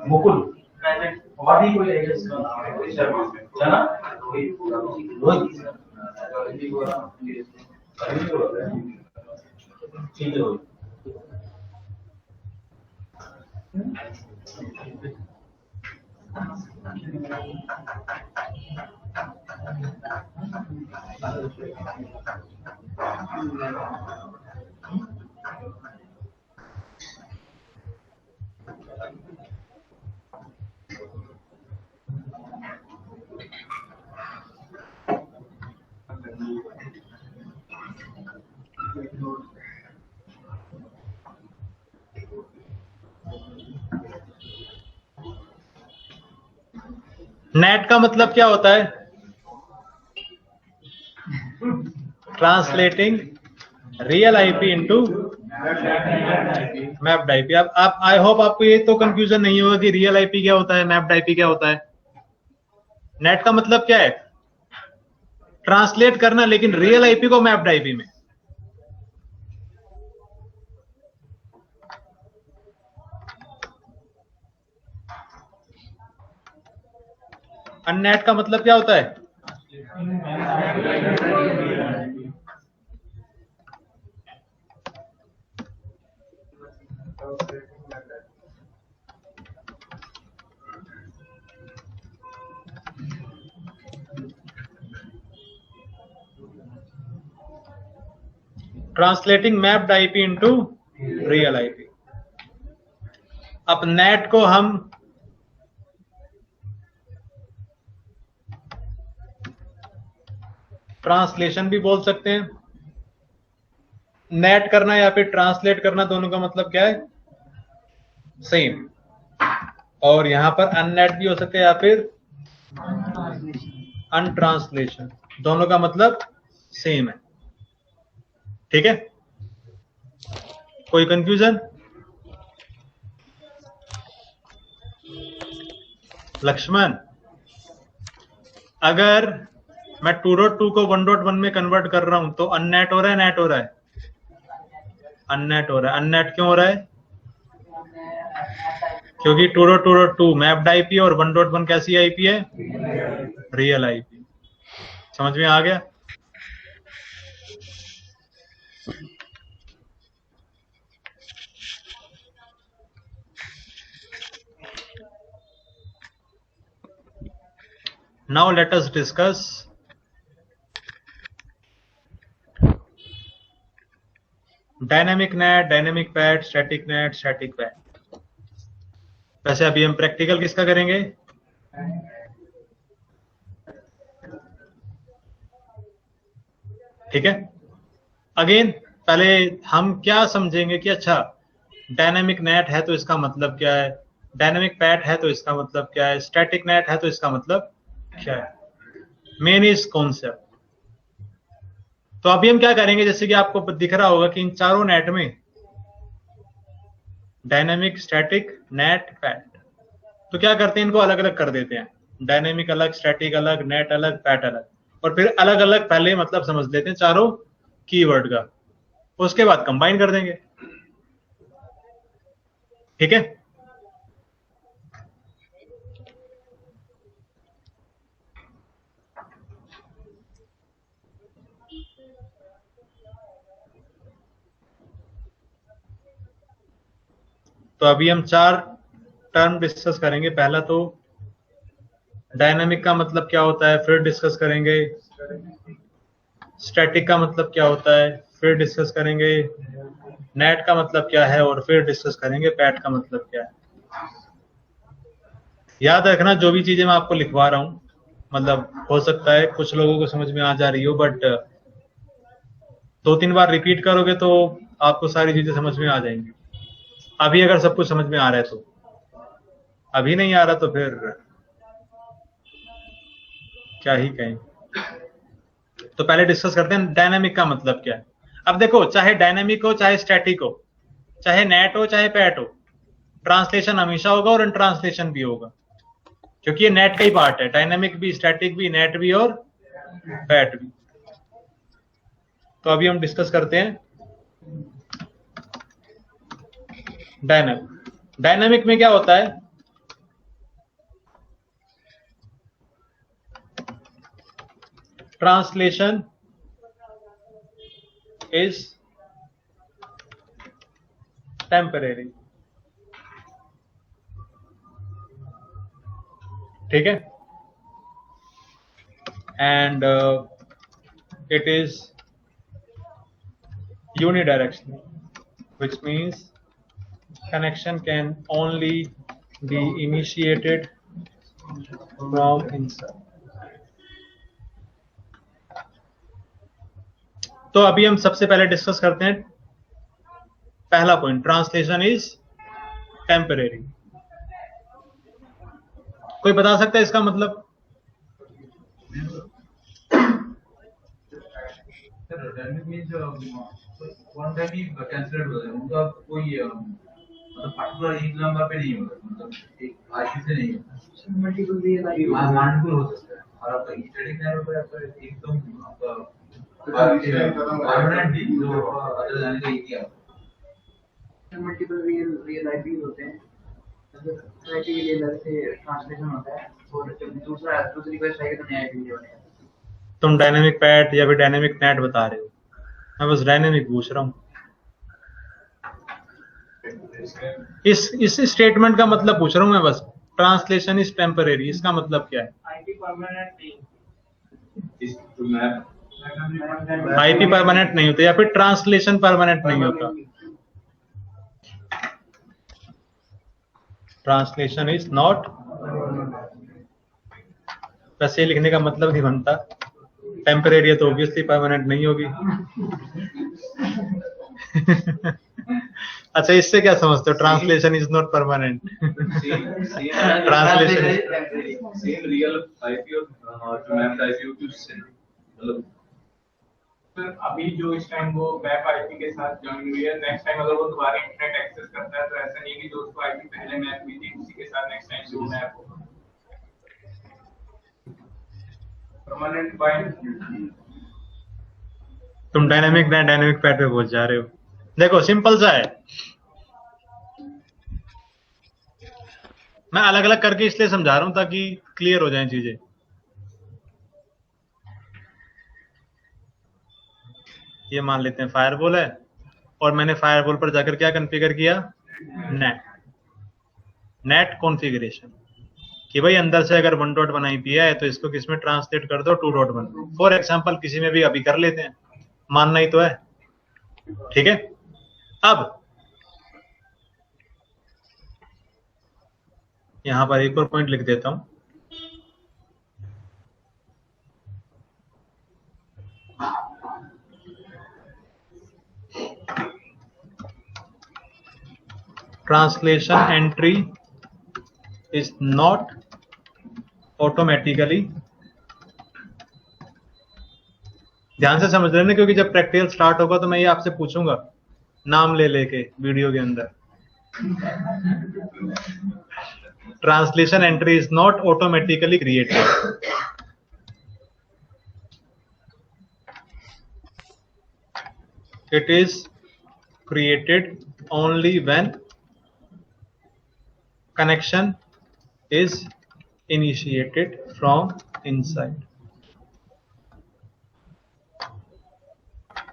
मुकुल, और भी कोई एजेंट्स का नाम है? शर्मा, जना, रोहित, ठीक है। नेट का मतलब क्या होता है? Translating real IP into mapped IP. अब आप आई होप आपको ये तो कंफ्यूजन नहीं होगा कि रियल आईपी क्या होता है, मैप्ड आईपी क्या होता है। नेट का मतलब क्या है? ट्रांसलेट करना, लेकिन रियल आईपी को मैप्ड आईपी में। अननेट का मतलब क्या होता है? Translating mapped IP into real IP. अब नेट को हम ट्रांसलेशन भी बोल सकते हैं। नेट करना या फिर ट्रांसलेट करना, दोनों का मतलब क्या है? सेम। और यहां पर अननेट भी हो सकते हैं या फिर अनट्रांसलेशन, दोनों का मतलब सेम है। ठीक है, कोई कंफ्यूजन? लक्ष्मण, अगर मैं 2.2 को 1.1 में कन्वर्ट कर रहा हूं तो अननेट हो रहा है, नेट हो रहा है? अननेट हो रहा है। अननेट क्यों हो रहा है? क्योंकि 2.2.2 मैप्ड आईपी और 1.1 कैसी आईपी है? Real IP. समझ में आ गया? Now let us discuss dynamic net, dynamic pad, static net, static pad। वैसे अभी हम प्रैक्टिकल किसका करेंगे? ठीक है, अगेन पहले हम क्या समझेंगे कि अच्छा डायनेमिक नेट है तो इसका मतलब क्या है, डायनेमिक पैड है तो इसका मतलब क्या है, स्टैटिक नेट है तो इसका मतलब क्या है। Main is concept. तो अभी हम क्या करेंगे, जैसे कि आपको दिख रहा होगा कि इन चारों नेट में डायनेमिक, स्टैटिक, नेट, पैड, तो क्या करते हैं, इनको अलग अलग कर देते हैं। डायनेमिक अलग, स्टैटिक अलग, नेट अलग, पैड अलग, और फिर अलग अलग पहले मतलब समझ लेते हैं चारों कीवर्ड का, उसके बाद कंबाइन कर देंगे। ठीक है, तो अभी हम 4 टर्म डिस्कस करेंगे। पहला तो डायनामिक का मतलब क्या होता है, फिर डिस्कस करेंगे स्टैटिक का मतलब क्या होता है, फिर डिस्कस करेंगे नेट का मतलब क्या है, और फिर डिस्कस करेंगे पैड का मतलब क्या है। याद रखना जो भी चीजें मैं आपको लिखवा रहा हूं, मतलब हो सकता है कुछ लोगों को समझ में आ जा रही हो, बट 2-3 बार रिपीट करोगे तो आपको सारी चीजें समझ में आ जाएंगी। अभी अगर सब कुछ समझ में आ रहा है तो, अभी नहीं आ रहा तो फिर क्या ही कहें। तो पहले डिस्कस करते हैं डायनामिक का मतलब क्या है। अब देखो, चाहे डायनामिक हो, चाहे स्टैटिक हो, चाहे नेट हो, चाहे पैड हो, ट्रांसलेशन हमेशा होगा और ट्रांसलेशन भी होगा, क्योंकि ये नेट का ही पार्ट है। डायनामिक भी, स्टैटिक भी, नेट भी और पैड भी। तो अभी हम डिस्कस करते हैं डायनामिक। डायनामिक में क्या होता है, ट्रांसलेशन इज टेम्परेरी। ठीक है, and it is unidirectional, which means connection can only be initiated from inside। तो अभी हम सबसे पहले डिस्कस करते हैं पहला पॉइंट, ट्रांसलेशन इज टेम्परेरी। कोई बता सकता है इसका मतलब? डायनामिक मींस वन टाइम ही कैंसिलेट हो जाए, उनका कोई मतलब पर्टिकुलर एक नंबर पे नहीं होगा, मतलब एक आईपी से नहीं होगा, मल्टीपल हो सकता है। और आपका स्टैटिक नेटवर्क पे आपका एकदम आपका परमानेंटली जो अदर जाने का एक ही है। मल्टीपल रियल आईपीज होते हैं, स्टैटिक के लिए अलग से ट्रांसलेशन होता है, और दूसरी क्वेस्ट आएगी तो नया आईपी बनेगा। तुम डायनेमिक पैड या फिर डायनेमिक नेट बता रहे हो, मैं बस डायनेमिक पूछ रहा हूं। इस स्टेटमेंट का मतलब पूछ रहा हूं मैं बस। ट्रांसलेशन इज टेम्परेरी, इसका मतलब क्या है? आईपी परमानेंट नहीं। इस मैप आईपी परमानेंट नहीं होता या फिर ट्रांसलेशन परमानेंट नहीं होता। ट्रांसलेशन इज नॉट, वैसे लिखने का मतलब नहीं बनता, टेम्परेरी है तो ऑब्वियसली परमानेंट नहीं होगी। अच्छा, इससे क्या समझते हो? Translation is not permanent. Translation same real IP और जो मैप्ड आईपी होती है उससे मतलब सर अभी जो इस टाइम वो वेब आईपी के साथ ज्वाइन हुई है, नेक्स्ट टाइम अगर वो दोबारा इंटरनेट एक्सेस करता है तो ऐसा नहीं कि जो उसको आईपी पहले मैप हुई थी उसी के साथ नेक्स्ट टाइम से वो मैप होगा परमानेंट बाय। तुम डायनेमिक पैड पे पहुंच जा रहे हो। देखो सिंपल सा है, मैं अलग अलग करके इसलिए समझा रहा हूं ताकि क्लियर हो जाएं चीजें। ये मान लेते हैं फायरवॉल है और मैंने फायरवॉल पर जाकर क्या कॉन्फ़िगर किया? नेट कॉन्फ़िगरेशन, कि भाई अंदर से अगर 1.1 आईपी है तो इसको किसमें ट्रांसलेट कर दो? 2.1। फॉर एग्जांपल किसी में भी अभी कर लेते हैं, मानना ही तो है, ठीक है। अब यहां पर एक और पॉइंट लिख देता हूं, translation entry is not automatically, ध्यान से समझ लेना क्योंकि जब प्रैक्टिकल स्टार्ट होगा तो मैं ये आपसे पूछूंगा नाम ले लेके वीडियो के अंदर। Translation entry is not automatically created. It is created only when connection is initiated from inside।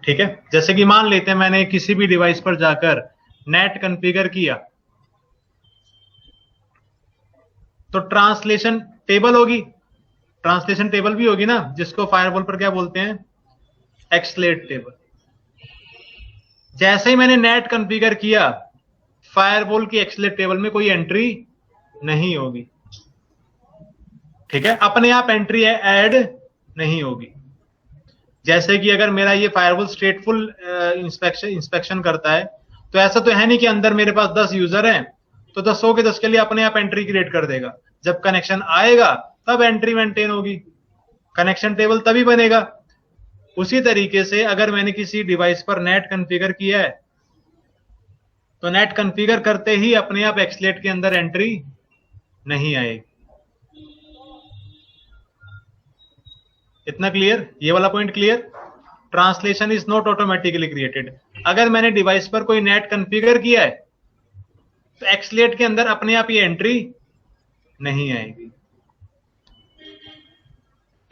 ठीक है, जैसे कि मान लेते हैं मैंने किसी भी डिवाइस पर जाकर नेट कॉन्फ़िगर किया तो ट्रांसलेशन टेबल होगी, ट्रांसलेशन टेबल भी होगी ना, जिसको फायरवॉल पर क्या बोलते हैं? एक्सलेट टेबल। जैसे ही मैंने नेट कॉन्फ़िगर किया फायरवॉल की एक्सलेट टेबल में कोई एंट्री नहीं होगी, ठीक है, अपने आप एंट्री ऐड नहीं होगी। जैसे कि अगर मेरा ये फायरवॉल स्टेटफुल इंस्पेक्शन करता है तो ऐसा तो है नहीं कि अंदर मेरे पास 10 यूजर हैं तो 10 के 10 के लिए अपने आप एंट्री क्रिएट कर देगा। जब कनेक्शन आएगा तब एंट्री मेंटेन होगी, कनेक्शन टेबल तभी बनेगा। उसी तरीके से अगर मैंने किसी डिवाइस पर नेट कॉन्फ़िगर किया है तो नेट कॉन्फ़िगर करते ही अपने आप एक्सलेट के अंदर एंट्री नहीं आएगी। इतना क्लियर? ये वाला point clear? Translation is not automatically created. अगर मैंने डिवाइस पर कोई नेट कॉन्फ़िगर किया है तो एक्सलेट के अंदर अपने आप ये एंट्री नहीं आएगी।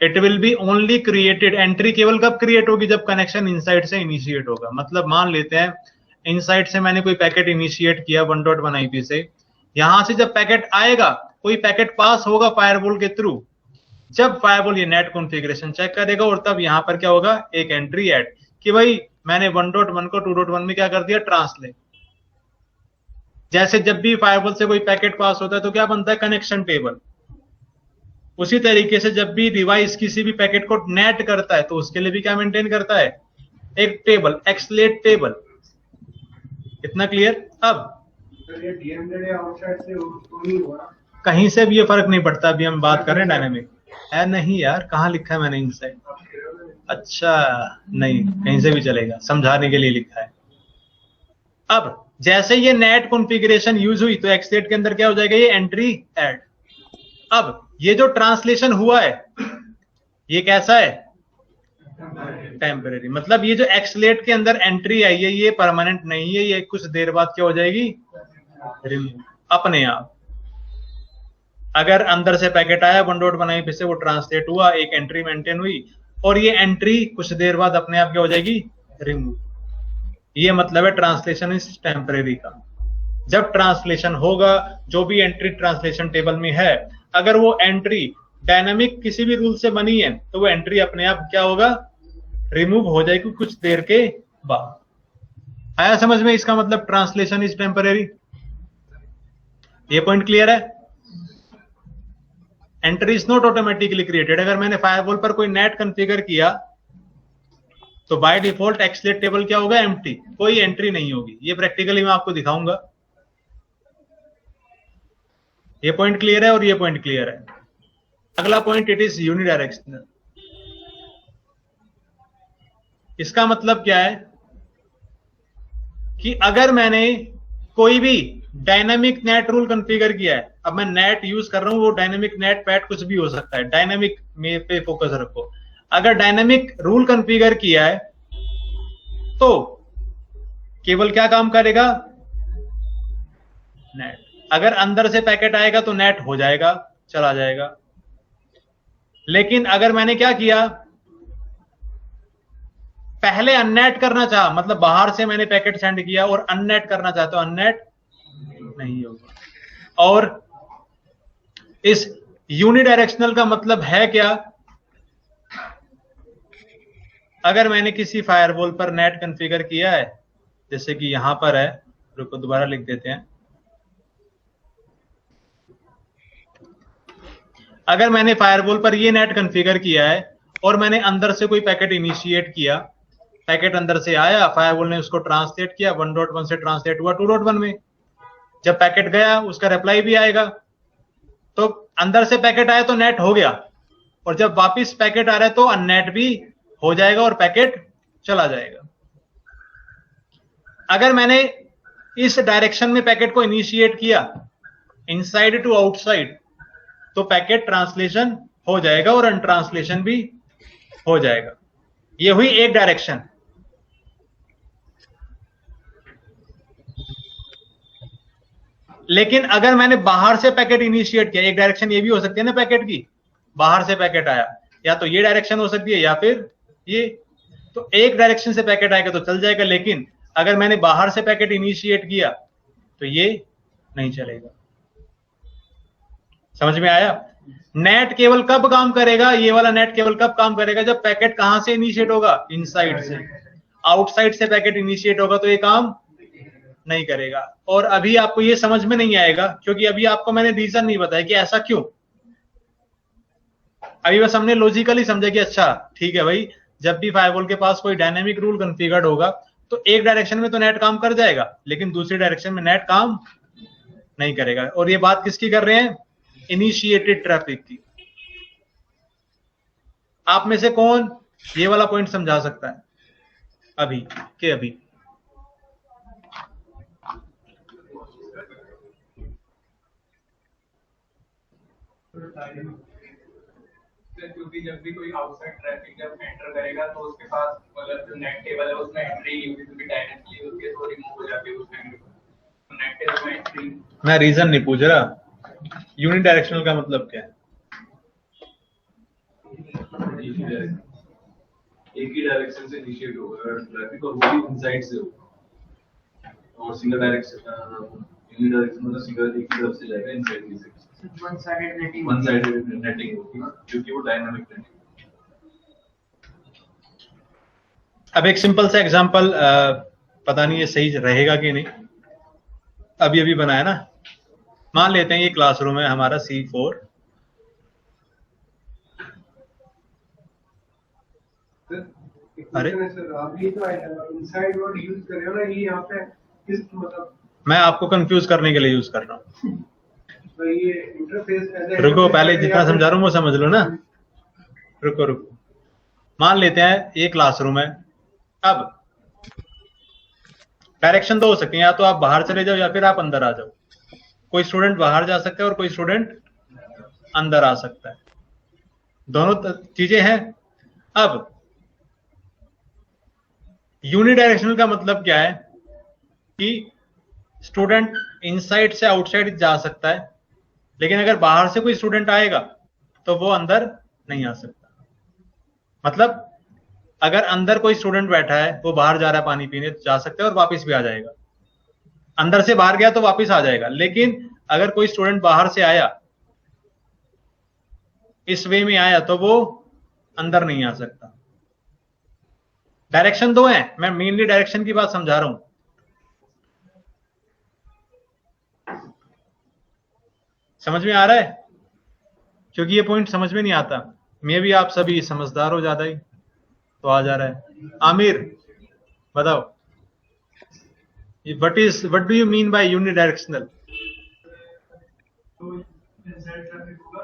It will be only created, entry केवल कब क्रिएट होगी? जब कनेक्शन इनसाइड से इनिशिएट होगा। मतलब मान लेते हैं इनसाइड से मैंने कोई पैकेट इनिशिएट किया 1.1 आईपी से, यहां से जब पैकेट आएगा कोई पैकेट पास होगा फायरवॉल के थ्रू, जब फायरवॉल ये नेट कॉन्फ़िगरेशन चेक करेगा और तब यहां पर क्या होगा? एक एंट्री ऐड कि भाई मैंने 1.1 को 2.1 में क्या कर दिया? ट्रांसलेट। जैसे जब भी फायरवॉल से कोई पैकेट पास होता है तो क्या बनता है? Connection table. उसी तरीके से जब भी डिवाइस किसी भी पैकेट को नेट करता है तो उसके लिए भी क्या मेंटेन करता है? एक टेबल, एक्सलेट टेबल। इतना क्लियर? अब कहीं से भी ये फर्क नहीं पड़ता, अभी हम बात कर रहे हैं डायनेमिक है। नहीं यार, कहाँ लिखा है मैंने इनसाइड? अच्छा नहीं, कहीं से भी चलेगा, समझाने के लिए लिखा है। अब जैसे ये नेट कॉन्फ़िगरेशन यूज हुई तो एक्सलेट के अंदर क्या हो जाएगा? ये एंट्री ऐड। अब ये जो ट्रांसलेशन हुआ है ये कैसा है? टेम्परेरी। मतलब ये जो एक्सलेट के अंदर एंट्री आई है ये परमानेंट नहीं है, ये कुछ देर बाद क्या हो जाएगी? रिमूव अपने आप। अगर अंदर से पैकेट आया 1.1 आईपी से, वो ट्रांसलेट हुआ, एक एंट्री मेंटेन हुई और ये एंट्री कुछ देर बाद अपने आप क्या हो जाएगी? रिमूव। ये मतलब है ट्रांसलेशन इज टेम्परेरी का। जब ट्रांसलेशन होगा, जो भी एंट्री ट्रांसलेशन टेबल में है, अगर वो एंट्री डायनामिक किसी भी रूल से बनी है तो वो एंट्री अपने आप क्या होगा? रिमूव हो जाएगी कुछ देर के बाद। आया समझ में? इसका मतलब ट्रांसलेशन इज टेम्परेरी। ये पॉइंट क्लियर है? Entry is not automatically created. अगर मैंने फायरवॉल पर कोई नेट कॉन्फ़िगर किया तो बाय डिफॉल्ट एक्सलेट टेबल क्या होगा? एम्प्टी, कोई एंट्री नहीं होगी। ये प्रैक्टिकली मैं आपको दिखाऊंगा। ये पॉइंट क्लियर है और ये पॉइंट क्लियर है। अगला पॉइंट, इट इज यूनिडायरेक्शनल। इसका मतलब क्या है कि अगर मैंने कोई भी डायनामिक नेट रूल कॉन्फ़िगर किया है, अब मैं नेट यूज कर रहा हूं, वो डायनामिक नेट पैट कुछ भी हो सकता है, डायनामिक में पे फोकस रखो। अगर डायनामिक रूल कॉन्फ़िगर किया है तो केवल क्या काम करेगा? नेट। अगर अंदर से पैकेट आएगा तो नेट हो जाएगा, चला जाएगा। लेकिन अगर मैंने क्या किया, पहले अननेट करना चाहा, मतलब बाहर से मैंने पैकेट सेंड किया और अननेट करना चाहता हूं, अननेट नहीं होगा। और इस यूनिडायरेक्शनल का मतलब है क्या? अगर मैंने किसी फायरवॉल पर नेट कॉन्फ़िगर किया है, जैसे कि यहां पर है, रुको दोबारा लिख देते हैं। अगर मैंने फायरवॉल पर ये नेट कॉन्फ़िगर किया है और मैंने अंदर से कोई पैकेट इनिशिएट किया, पैकेट अंदर से आया, फायरवॉल ने उसको ट्रांसलेट किया, 1.1 से ट्रांसलेट हुआ 2.1 में। जब पैकेट गया उसका रिप्लाई भी आएगा। तो अंदर से पैकेट आया तो नेट हो गया, और जब वापस पैकेट आ रहा है तो अननेट भी हो जाएगा और पैकेट चला जाएगा। अगर मैंने इस डायरेक्शन में पैकेट को इनिशिएट किया, इनसाइड टू आउटसाइड, तो पैकेट ट्रांसलेशन हो जाएगा और अनट्रांसलेशन भी हो जाएगा। ये हुई एक डायरेक्शन। लेकिन अगर मैंने बाहर से पैकेट इनिशिएट किया, एक डायरेक्शन ये भी हो सकती है ना पैकेट की, बाहर से पैकेट आया, या तो ये डायरेक्शन हो सकती है या फिर ये। तो एक डायरेक्शन से पैकेट आएगा तो चल जाएगा, लेकिन अगर मैंने बाहर से पैकेट इनिशिएट किया तो ये नहीं चलेगा। समझ में आया? नेट केवल कब काम करेगा, ये वाला नेट केवल कब काम करेगा? जब पैकेट कहां से इनिशिएट होगा? इनसाइड से। आउटसाइड से पैकेट इनिशिएट होगा तो ये काम नहीं करेगा। और अभी आपको ये समझ में नहीं आएगा क्योंकि अभी आपको मैंने रीजन नहीं बताया कि ऐसा क्यों। अभी बस हमने लॉजिकली समझा कि अच्छा ठीक है भाई, जब भी फायरवॉल के पास कोई डायनेमिक रूल कॉन्फ़िगर्ड होगा तो एक डायरेक्शन में तो नेट काम कर जाएगा, लेकिन दूसरी डायरेक्शन में नेट काम नहीं करेगा। और ये बात किसकी कर रहे हैं? इनिशिएटेड ट्रैफिक की। आप में से कौन ये वाला पॉइंट समझा सकता है अभी के अभी? क्योंकि जब भी कोई आउटसाइड ट्रैफिक जब एंटर करेगा तो उसके पास अगर जो नेट टेबल है उसमें एंट्री भी डायरेक्टली होती है, तो रिमूव हो जाती है उसमें। तो नेट टेबल में एंट्री, मैं रीजन नहीं पूछ रहा, यूनिडायरेक्शनल का मतलब क्या है? एक ही डायरेक्शन से इनिशिएट होगा ट्रैफिक और वो भी इनसाइड से होगा, और सिंगल डायरेक्शन यूनिडायरेक्शन मतलब सिंगल एक ही तरफ से जाएगा इनसाइड से। वन साइडेड नेटिंग होगी क्योंकि वो डायनामिक नेटिंग। अब एक सिंपल सा एग्जांपल, पता नहीं ये सही रहेगा कि नहीं, अभी अभी बनाया ना। मान लेते हैं ये क्लासरूम है हमारा C4। अरे सर आप ये तो इनसाइड वर्ड यूज कर रहे हो ना, ये यहाँ पे किस मतलब मैं आपको कंफ्यूज करने के लिए यूज कर रहा हूँ। तो ये इंटरफेस रुको, पहले जितना समझा रहा हूँ वो समझ लो ना। रुको रुको, मान लेते हैं ये क्लासरूम है। अब डायरेक्शन दो हो सकती है, या तो आप बाहर चले जाओ या फिर आप अंदर आ जाओ। कोई स्टूडेंट बाहर जा सकता है और कोई स्टूडेंट अंदर आ सकता है, दोनों चीजें हैं। अब यूनिडायरेक्शनल का मतलब क्या है कि स्टूडेंट इनसाइड से आउटसाइड जा सकता है, लेकिन अगर बाहर से कोई स्टूडेंट आएगा तो वो अंदर नहीं आ सकता। मतलब अगर अंदर कोई स्टूडेंट बैठा है, वो बाहर जा रहा है पानी पीने, तो जा सकता है और वापस भी आ जाएगा। अंदर से बाहर गया तो वापस आ जाएगा। लेकिन अगर कोई स्टूडेंट बाहर से आया, इस वे में आया, तो वो अंदर नहीं आ सकता। डायरेक्शन दो है, मैं मेनली डायरेक्शन की बात समझा रहा हूं। समझ में आ रहा है? क्योंकि ये पॉइंट समझ में नहीं आता, मैं भी आप सभी समझदार हो ज्यादा ही तो आ जा रहा है। आमिर बताओ, what do you mean by unidirectional? तो इनसाइड ट्रैफिक होगा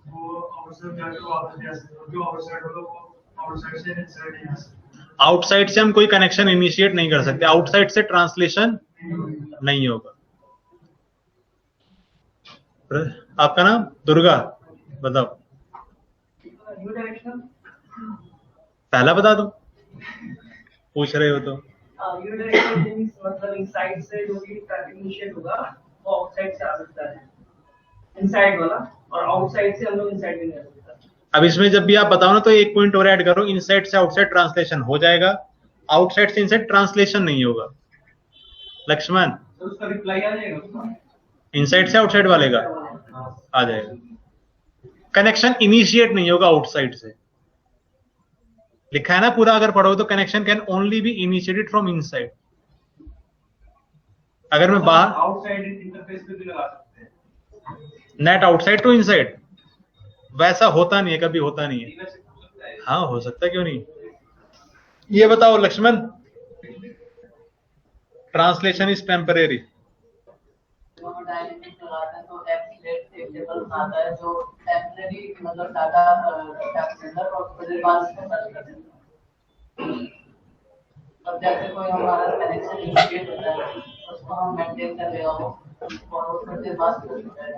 वो आउटसाइड जाके वापस जा सकता है, जो आउटसाइड होगा वो आउटसाइड से इनसाइड ही आ सकता है। आउटसाइड से हम कोई कनेक्शन इनिशिएट नहीं कर सकते, आउटसाइड से ट्रांसलेशन नहीं होगा। आपका नाम दुर्गा, बताओ। पहला बता दो, पूछ रहे हो तो। मतलब इनसाइड से जो भी ट्रैफिक इनिशिएट होगा वो आउटसाइड से आ सकता है, इनसाइड वाला, और आउटसाइड से हम लोग इनसाइड भी नहीं आ सकता। अब इसमें जब भी आप बताओ ना तो एक पॉइंट और ऐड करो, इनसाइड से आउटसाइड ट्रांसलेशन हो जाएगा, आउटसाइड से इनसाइड ट्रांसलेशन नहीं होगा। लक्ष्मण, तो उसका रिप्लाई आ जाएगा उसका? इनसाइड से आउटसाइड वाले का आ जाएगा। कनेक्शन इनिशिएट नहीं होगा आउटसाइड से, लिखा है ना पूरा, अगर पढ़ो तो connection can only be initiated from inside. अगर मैं बाहर आउटसाइड इंटरफेस पे भी लगा सकते हैं, नेट आउटसाइड टू इनसाइड, वैसा होता नहीं है, कभी होता नहीं है। हाँ हो सकता है, क्यों नहीं। ये बताओ Lakshman, translation is temporary. Dynamic चलाते हैं तो एप्लेट एक टेबल आता है जो टेम्परेरी मतलब डाटा कैप्चर और उसके बाद उसको सर्च कर देते हैं। अब जैसे कोई हमारा कनेक्शन इनिशिएट होता है उसको हम मेंटेन कर लेगा वो फॉरवर्ड करते बाद करते हैं,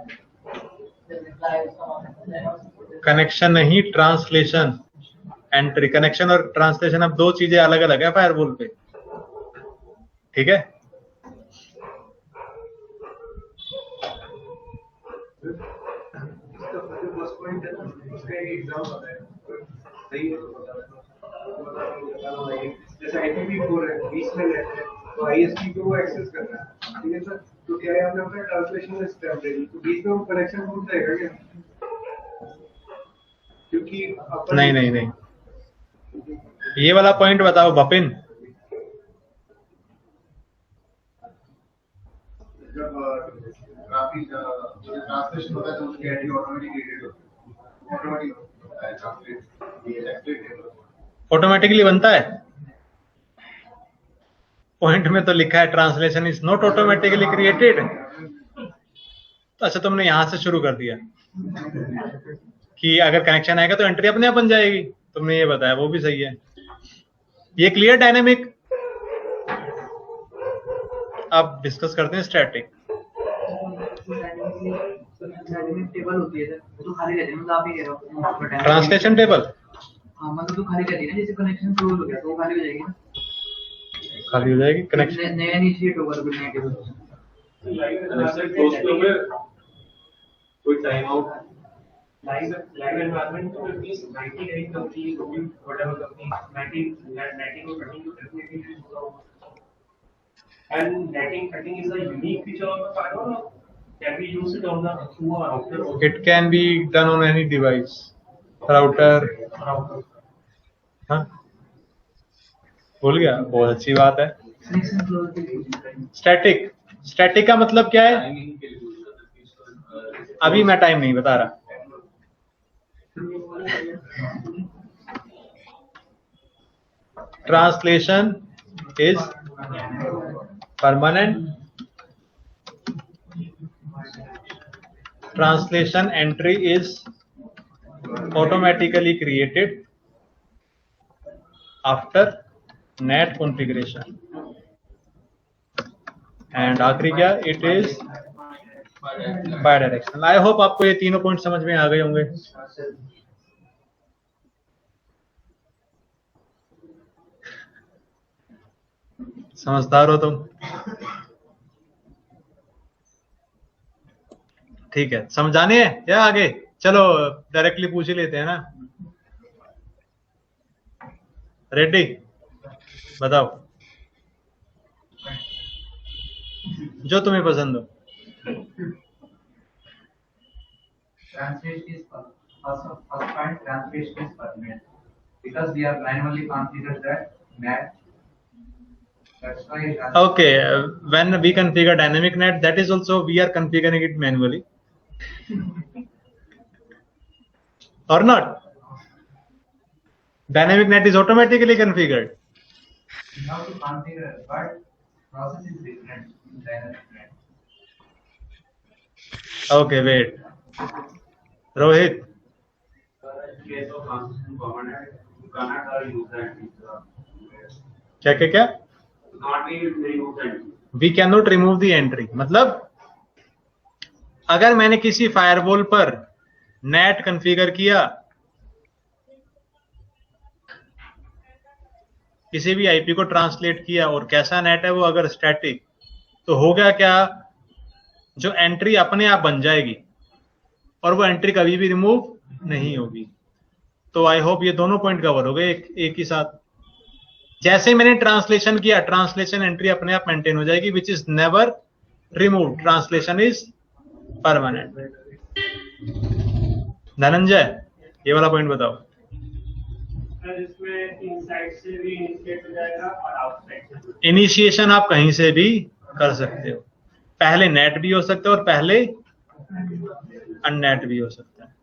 जब रिप्लाई उसका होता है। कनेक्शन नहीं, ट्रांसलेशन एंट्री। कनेक्शन और ट्रांसलेशन अब दो चीजें अलग अलग है फायरवॉल पे, ठीक है। जैसे IPv4 है, बीच में नेट है, तो ISP को वो एक्सेस कर रहा है, ठीक है सर। तो क्या है, हमने अपना ट्रांसलेशन इज टेम्परेरी, तो बीच में वो कनेक्शन टूट जाएगा क्या? क्योंकि नहीं नहीं नहीं, ये वाला पॉइंट बताओ बपिन। जब ट्रैफिक ट्रांसलेशन होता है तो उसकी आईडी ऑटोमेटिक क्रिएटेड होती है, ऑटोमेटिक होता है ट्रांसलेट, ये एक्सप्लेन ऑटोमेटिकली बनता है। पॉइंट में तो लिखा है translation is not automatically created. अच्छा, तुमने यहां से शुरू कर दिया कि अगर कनेक्शन आएगा तो एंट्री अपने आप बन जाएगी, तुमने ये बताया, वो भी सही है। ये क्लियर डायनेमिक। अब डिस्कस करते हैं स्टैटिक। डायनेमिक टेबल होती है सर, तो खाली रहती है, मतलब आप ही कह रहे हो ट्रांसलेशन टेबल। हाँ मतलब तो खाली रहती है ना, जैसे कनेक्शन क्लोज हो गया तो वो खाली हो जाएगी ना, खाली हो जाएगी कनेक्शन। नया इनिशिएट होगा तो नया टेबल कोई time out live environment is 90 days company whatever company 90 or 30 to definitely use out. And netting is a unique feature of the firewall, or can we use it on the through a router? It can be done on any device, router। हाँ भूल गया, बहुत अच्छी बात है। स्टैटिक, स्टैटिक का मतलब क्या है? अभी मैं टाइम नहीं बता रहा। Translation is permanent. Translation entry is automatically created after net configuration. And आखिरी क्या? It is bidirectional. I hope आपको ये तीनों पॉइंट समझ में आ गए होंगे। समझदार हो तुम, ठीक है। समझाने है या आगे चलो डायरेक्टली पूछ ही लेते हैं ना। रेडी, बताओ जो तुम्हें पसंद हो। Translation is first point. Translation is permanent because we are manually configured that net. That's why it has Okay, when we configure dynamic net, that is also we are configuring it manually, or not? Dynamic net is automatically configured. you have to configure, but process is different in dynamic net. Okay, wait. Rohit, In case of transition permanent, you cannot use that. क्या क्या क्या? You can't be remove that. We cannot remove the entry. मतलब अगर मैंने किसी फायरवॉल पर नेट कॉन्फ़िगर किया, किसी भी आईपी को ट्रांसलेट किया और कैसा नेट है वो अगर स्टैटिक, तो होगा क्या, जो एंट्री अपने आप बन जाएगी और वो एंट्री कभी भी रिमूव नहीं होगी। तो आई होप ये दोनों पॉइंट कवर हो गए एक ही साथ। जैसे मैंने ट्रांसलेशन किया, ट्रांसलेशन एंट्री अपने आप मेंटेन हो जाएगी, which is never remove, translation is permanent. Dhananjay, ये वाला पॉइंट बताओ। इसमें इनसाइड से भी इनिशिएट हो जाएगा और आउटसाइड से। इनिशिएशन आप कहीं से भी कर सकते हो, पहले नेट भी हो सकता है और पहले अननेट भी हो सकता है।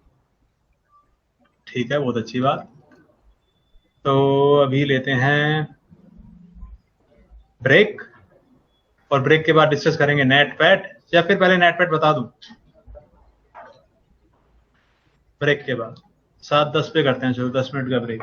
ठीक है, बहुत अच्छी बात। तो अभी लेते हैं ब्रेक, और ब्रेक के बाद डिस्कस करेंगे नेट पैट, या फिर पहले नेट पैट बता दूं? ब्रेक के बाद 7:10 पे करते हैं, चलो 10 मिनट का ब्रेक।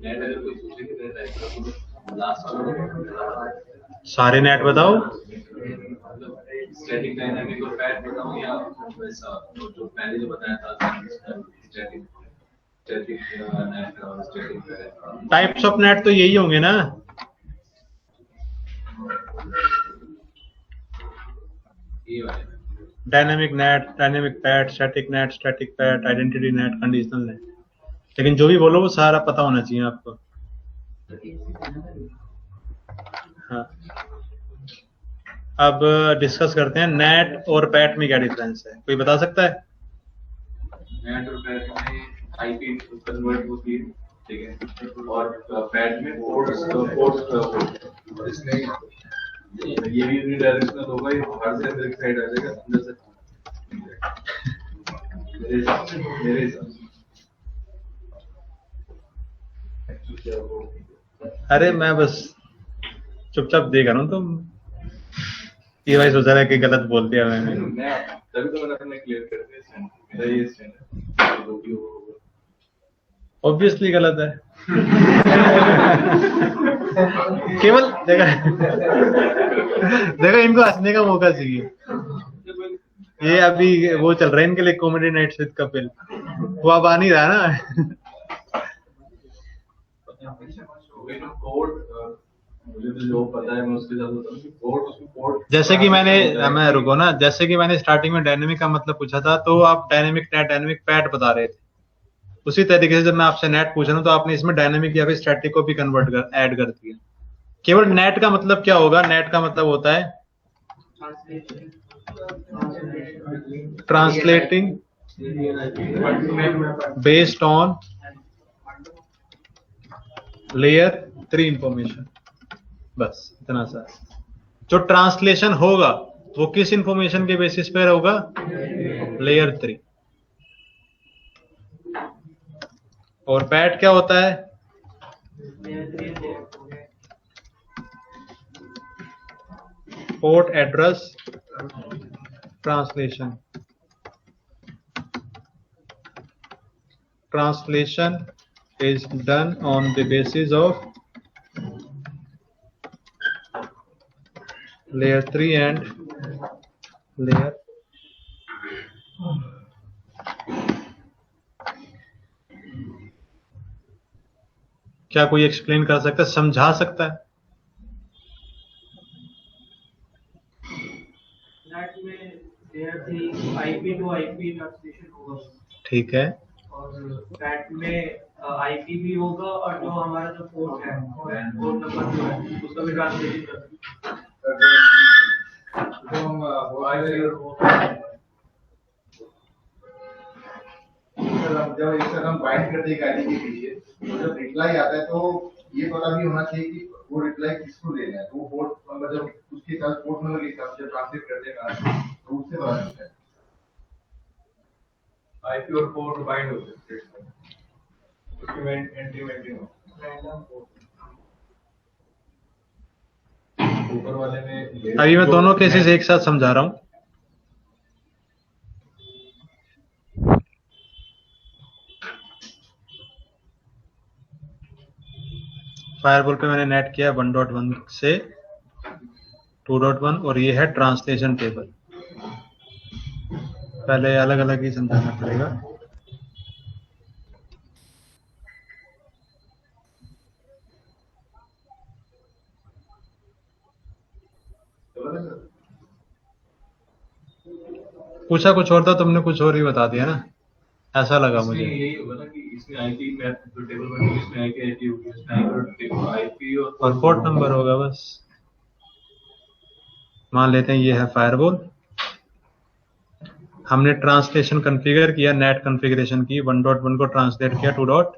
नेट अगर कोई दूसरे की तरह टाइप कर लास्ट सारे नेट बताओ। स्टैटिक डायनामिक और पैट बताऊं या वैसा जो पहले जो बताया था स्टैटिक नेट और static PAT. Types of net तो यही होंगे ना। ये वाले dynamic net, dynamic PAT, static net, static PAT, identity net, conditional net. लेकिन जो भी बोलो वो सारा पता होना चाहिए आपको। हाँ, अब डिस्कस करते हैं नेट और पैट में क्या डिफरेंस है, कोई बता सकता है? नेट और पैट में आईपी कन्वर्ट होती है, ठीक है, और पैट में पोर्ट्स इसमें ये भी यूनिडायरेक्शनल होगा, ये बाहर से अंदर की साइड आ जाएगा, अंदर से मेरे हिसाब से अरे मैं बस चुपचाप देख रहा हूँ, तुम ये भाई सोच रहा है कि गलत बोल दिया मैंने। तभी तो मैंने अपने क्लियर कर दिया, मेरा ये स्टैंड है, जो भी होगा ऑब्वियसली गलत है। केवल देखो इनको हंसने का मौका चाहिए। ये अभी वो चल रहा है इनके लिए कॉमेडी नाइट्स विद कपिल, वो अब आ नहीं रहा ना। मुझे तो जो पता है मैं उसके साथ बताऊं कि पोर्ट जैसे कि मैं रुको ना, जैसे कि मैंने स्टार्टिंग में डायनेमिक का मतलब पूछा था, तो आप डायनेमिक नेट, डायनेमिक पैट बता रहे थे। उसी तरीके से जब मैं आपसे नेट पूछ रहा हूँ तो आपने इसमें डायनेमिक या फिर स्टैटिक को भी ऐड कर दिया। केवल नेट का मतलब क्या होगा? नेट का मतलब होता है translating based on layer 3 information. बस इतना सा। जो ट्रांसलेशन होगा वो किस इंफॉर्मेशन के बेसिस पर होगा? लेयर 3। और पैट क्या होता है? Port address translation. Translation is done on the basis of layer 3 and layer क्या कोई एक्सप्लेन कर सकता है, समझा सकता है? IP to IP ट्रांसलेशन होगा, ठीक है। और पैट में IP भी होगा, और जो हमारा जो पोर्ट है, पोर्ट नंबर जो है उसका भी ट्रांसलेशन करना। जब एक साथ हम बाइंड करते हैं आईडी के पीछे, तो जब रिप्लाई आता है तो ये पता भी होना चाहिए कि वो रिप्लाई किसको देना है। तो वो पोर्ट नंबर जब उसके साथ पोर्ट नंबर के हिसाब से ट्रांसलेट करते हैं तो उससे पता चलता है। आईपी और पोर्ट बाइंड होते हैं, उसकी एंट्री मेंटेन हो। ऊपर वाले में अभी मैं दोनों केसेस एक साथ समझा रहा हूं। फायरवॉल पे मैंने नेट किया 1.1 से 2.1 और ये है ट्रांसलेशन टेबल। पहले अलग अलग ही समझाना पड़ेगा। पूछा कुछ और था, तुमने कुछ और ही बता दिया ना, ऐसा लगा मुझे। यही होगा ना कि इसमें आईपी मैप जो टेबल बनेगी, इसमें आईपी आईपी होगी, इसमें आईपी और पोर्ट नंबर होगा बस। मान लेते हैं ये है फायरवॉल, हमने ट्रांसलेशन कॉन्फ़िगर किया, नेट कॉन्फ़िगरेशन की, 1.1 को ट्रांसलेट किया 2.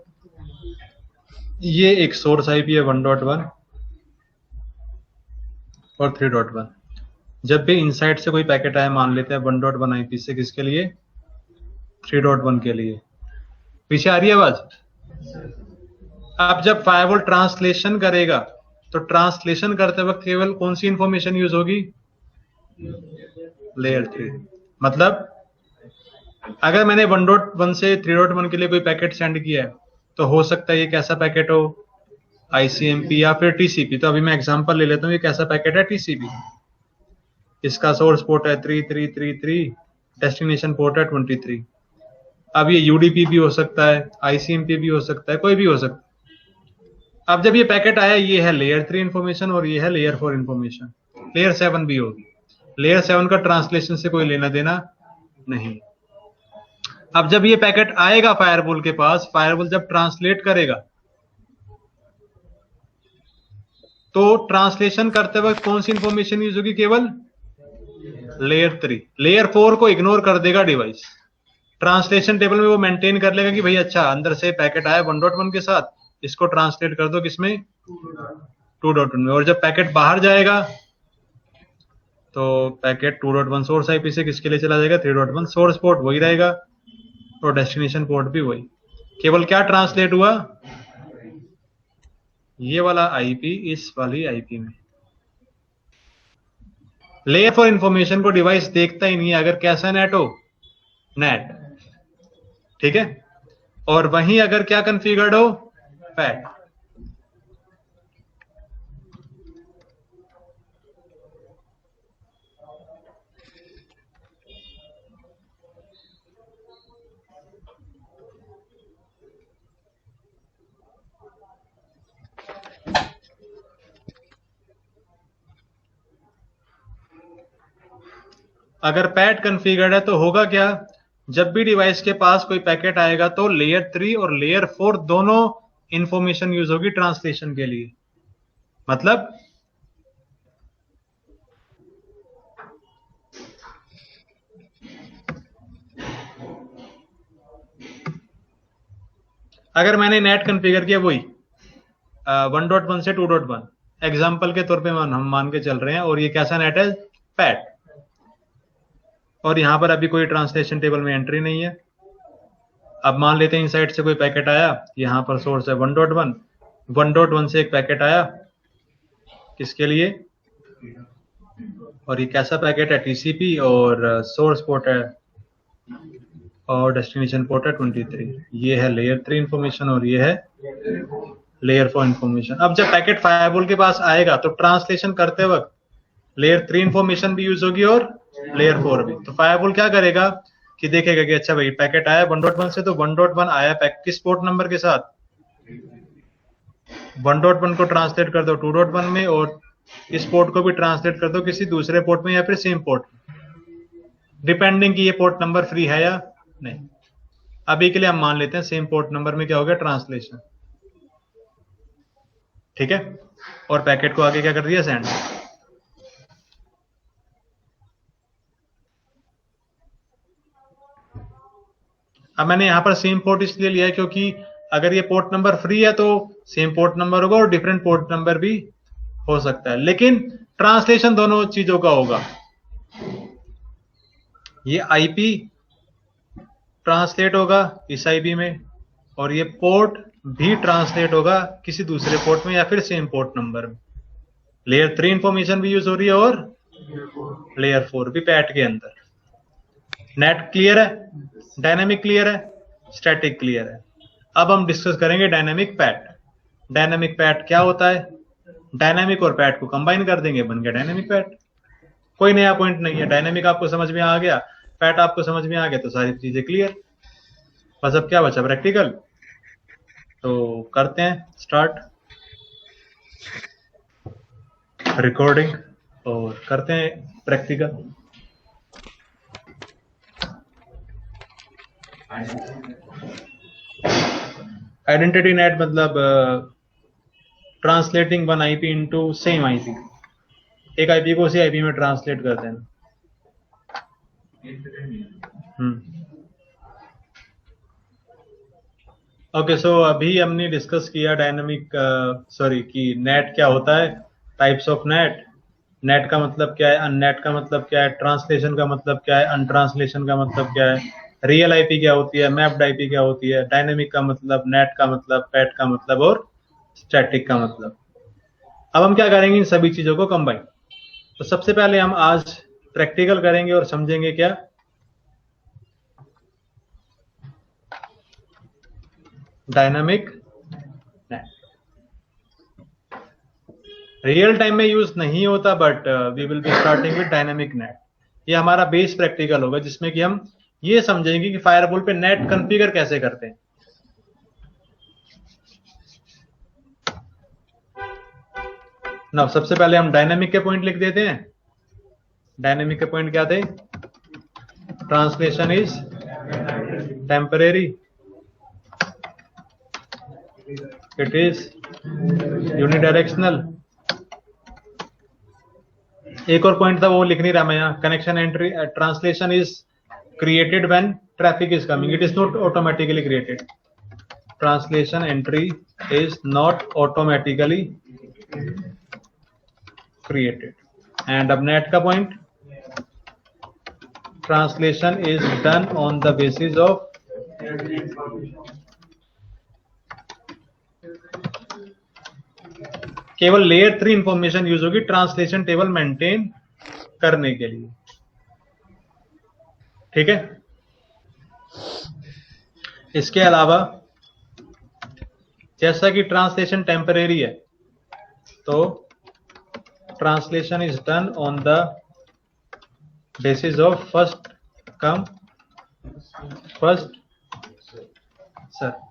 ये एक सोर्स आईपी है 1.1 और 3.1। जब भी इनसाइड से कोई पैकेट आए, मान लेते हैं 1.1 आईपी से, किसके लिए? 3.1 के लिए। पीछे आ रही है आवाज? अब जब फायरवॉल ट्रांसलेशन करेगा तो ट्रांसलेशन करते वक्त केवल कौन सी इंफॉर्मेशन यूज होगी? लेयर 3। मतलब अगर मैंने 1.1 से 3.1 के लिए कोई पैकेट सेंड किया है तो हो सकता है ये कैसा पैकेट हो? आईसीएमपी या फिर टीसीपी। तो अभी मैं एग्जांपल ले लेता हूँ, ये कैसा पैकेट है? टीसीपी। इसका सोर्स पोर्ट है 3333, डेस्टिनेशन पोर्ट है 23। अब ये यूडीपी भी हो सकता है, आईसीएमपी भी हो सकता है, कोई भी हो सकता है। अब जब ये पैकेट आया, ये है लेयर 3 इंफॉर्मेशन और ये है लेयर 4 इंफॉर्मेशन, लेयर 7 भी होगी। लेयर 7 का ट्रांसलेशन से कोई लेना देना नहीं। अब जब ये पैकेट आएगा फायरवॉल के पास, फायरवॉल जब ट्रांसलेट करेगा तो ट्रांसलेशन करते वक्त कौन सी इंफॉर्मेशन यूज होगी? केवल लेयर 3। लेयर 4 को इग्नोर कर देगा डिवाइस। ट्रांसलेशन टेबल में वो मेंटेन कर लेगा कि भाई अच्छा अंदर से पैकेट आया 1.1 के साथ, इसको ट्रांसलेट कर दो किसमें? 2.1 में। और जब पैकेट बाहर जाएगा तो पैकेट 2.1 सोर्स आईपी से किसके लिए चला जाएगा? 3.1। सोर्स पोर्ट वही रहेगा और डेस्टिनेशन पोर्ट भी वही। केवल क्या ट्रांसलेट हुआ? ये वाला आईपी इस वाली आईपी में। लेयर 4 इंफॉर्मेशन को डिवाइस देखता ही नहीं है, अगर कैसा नेट हो? नेट। ठीक है। और वहीं अगर क्या कॉन्फ़िगर्ड हो? पैट। अगर पैट कॉन्फ़िगर्ड है तो होगा क्या, जब भी डिवाइस के पास कोई पैकेट आएगा तो लेयर 3 और लेयर 4 दोनों इंफॉर्मेशन यूज होगी ट्रांसलेशन के लिए। मतलब अगर मैंने नेट कॉन्फ़िगर किया वही 1.1 से 2.1 एग्जांपल के तौर पे हम मान के चल रहे हैं, और ये कैसा नेट है, पैट, और यहां पर अभी कोई ट्रांसलेशन टेबल में एंट्री नहीं है। अब मान लेते हैं इनसाइड से कोई पैकेट आया, यहां पर सोर्स है 1.1, 1.1 से एक पैकेट आया किसके लिए, और ये कैसा पैकेट है, टीसीपी, और सोर्स पोर्ट है और डेस्टिनेशन पोर्ट है 23। ये है लेयर 3 इंफॉर्मेशन और ये है लेयर 4 इंफॉर्मेशन। अब जब पैकेट फायरवॉल के पास आएगा तो ट्रांसलेशन करते वक्त लेयर 3 इंफॉर्मेशन भी यूज होगी और लेयर 4 भी। तो फायरवॉल क्या करेगा कि देखेगा कि अच्छा भाई पैकेट आया 1.1 से, तो 1.1 आया किस पोर्ट नंबर के साथ, 1.1 को ट्रांसलेट कर दो 2.1 में, और इस पोर्ट को भी ट्रांसलेट कर दो किसी दूसरे पोर्ट में या फिर सेम पोर्ट में, डिपेंडिंग कि ये पोर्ट नंबर फ्री है या नहीं। अभी के लिए हम मान लेते हैं सेम पोर्ट नंबर में क्या हो गया, ट्रांसलेशन, ठीक है, और पैकेट को आगे क्या कर दिया, सेंड। अब मैंने यहां पर सेम पोर्ट इसलिए लिया है क्योंकि अगर ये पोर्ट नंबर फ्री है तो सेम पोर्ट नंबर होगा और डिफरेंट पोर्ट नंबर भी हो सकता है, लेकिन ट्रांसलेशन दोनों चीजों का होगा। ये आईपी ट्रांसलेट होगा इस आईपी में, और ये पोर्ट भी ट्रांसलेट होगा किसी दूसरे पोर्ट में या फिर सेम पोर्ट नंबर में। लेयर 3 इंफॉर्मेशन भी यूज हो रही है और लेयर 4 भी पैट के अंदर। नेट क्लियर है, डायनेमिक क्लियर है, स्टैटिक क्लियर है। अब हम डिस्कस करेंगे डायनेमिक पैट। डायनेमिक पैट क्या होता है, डायनेमिक और पैट को कंबाइन कर देंगे, बन गया डायनेमिक पैट। कोई नया पॉइंट नहीं है, डायनेमिक आपको समझ में आ गया, पैट आपको समझ में आ गया, तो सारी चीजें क्लियर। बस अब क्या बचा, प्रैक्टिकल। तो करते हैं स्टार्ट रिकॉर्डिंग और करते हैं प्रैक्टिकल। आइडेंटिटी नेट मतलब translating one IP into same IP, एक आईपी को उसी आईपी में ट्रांसलेट कर देना। ओके, सो अभी हमने डिस्कस किया डायनामिक कि नेट क्या होता है, टाइप्स ऑफ नेट, नेट का मतलब क्या है, अननेट का मतलब क्या है, ट्रांसलेशन का मतलब क्या है, अनट्रांसलेशन का मतलब क्या है, रियल आईपी क्या होती है, मैप्ड आईपी क्या होती है, डायनेमिक का मतलब, नेट का मतलब, पैट का मतलब और स्टैटिक का मतलब। अब हम क्या करेंगे, इन सभी चीजों को कंबाइन। तो सबसे पहले हम आज प्रैक्टिकल करेंगे और समझेंगे क्या, डायनामिक नेट। रियल टाइम में यूज नहीं होता, but we will be starting with dynamic NAT. ये हमारा बेस प्रैक्टिकल होगा जिसमें कि हम ये समझेंगे कि फायरवॉल पे नेट कॉन्फ़िगर कैसे करते हैं। ना सबसे पहले हम डायनामिक के पॉइंट लिख देते हैं। डायनामिक के पॉइंट क्या थे, translation is temporary, it is unidirectional. एक और पॉइंट था वो लिख नहीं रहा मैं यहाँ, connection entry, translation is created when traffic is coming, it is not automatically created. Translation entry is not automatically created. And अब नेट का point, translation is done on the basis of केवल लेयर 3 इंफॉर्मेशन यूज होगी ट्रांसलेशन टेबल मेंटेन करने के लिए, ठीक है। इसके अलावा जैसा कि ट्रांसलेशन टेम्परेरी है, तो translation is done on the basis of first come first sir.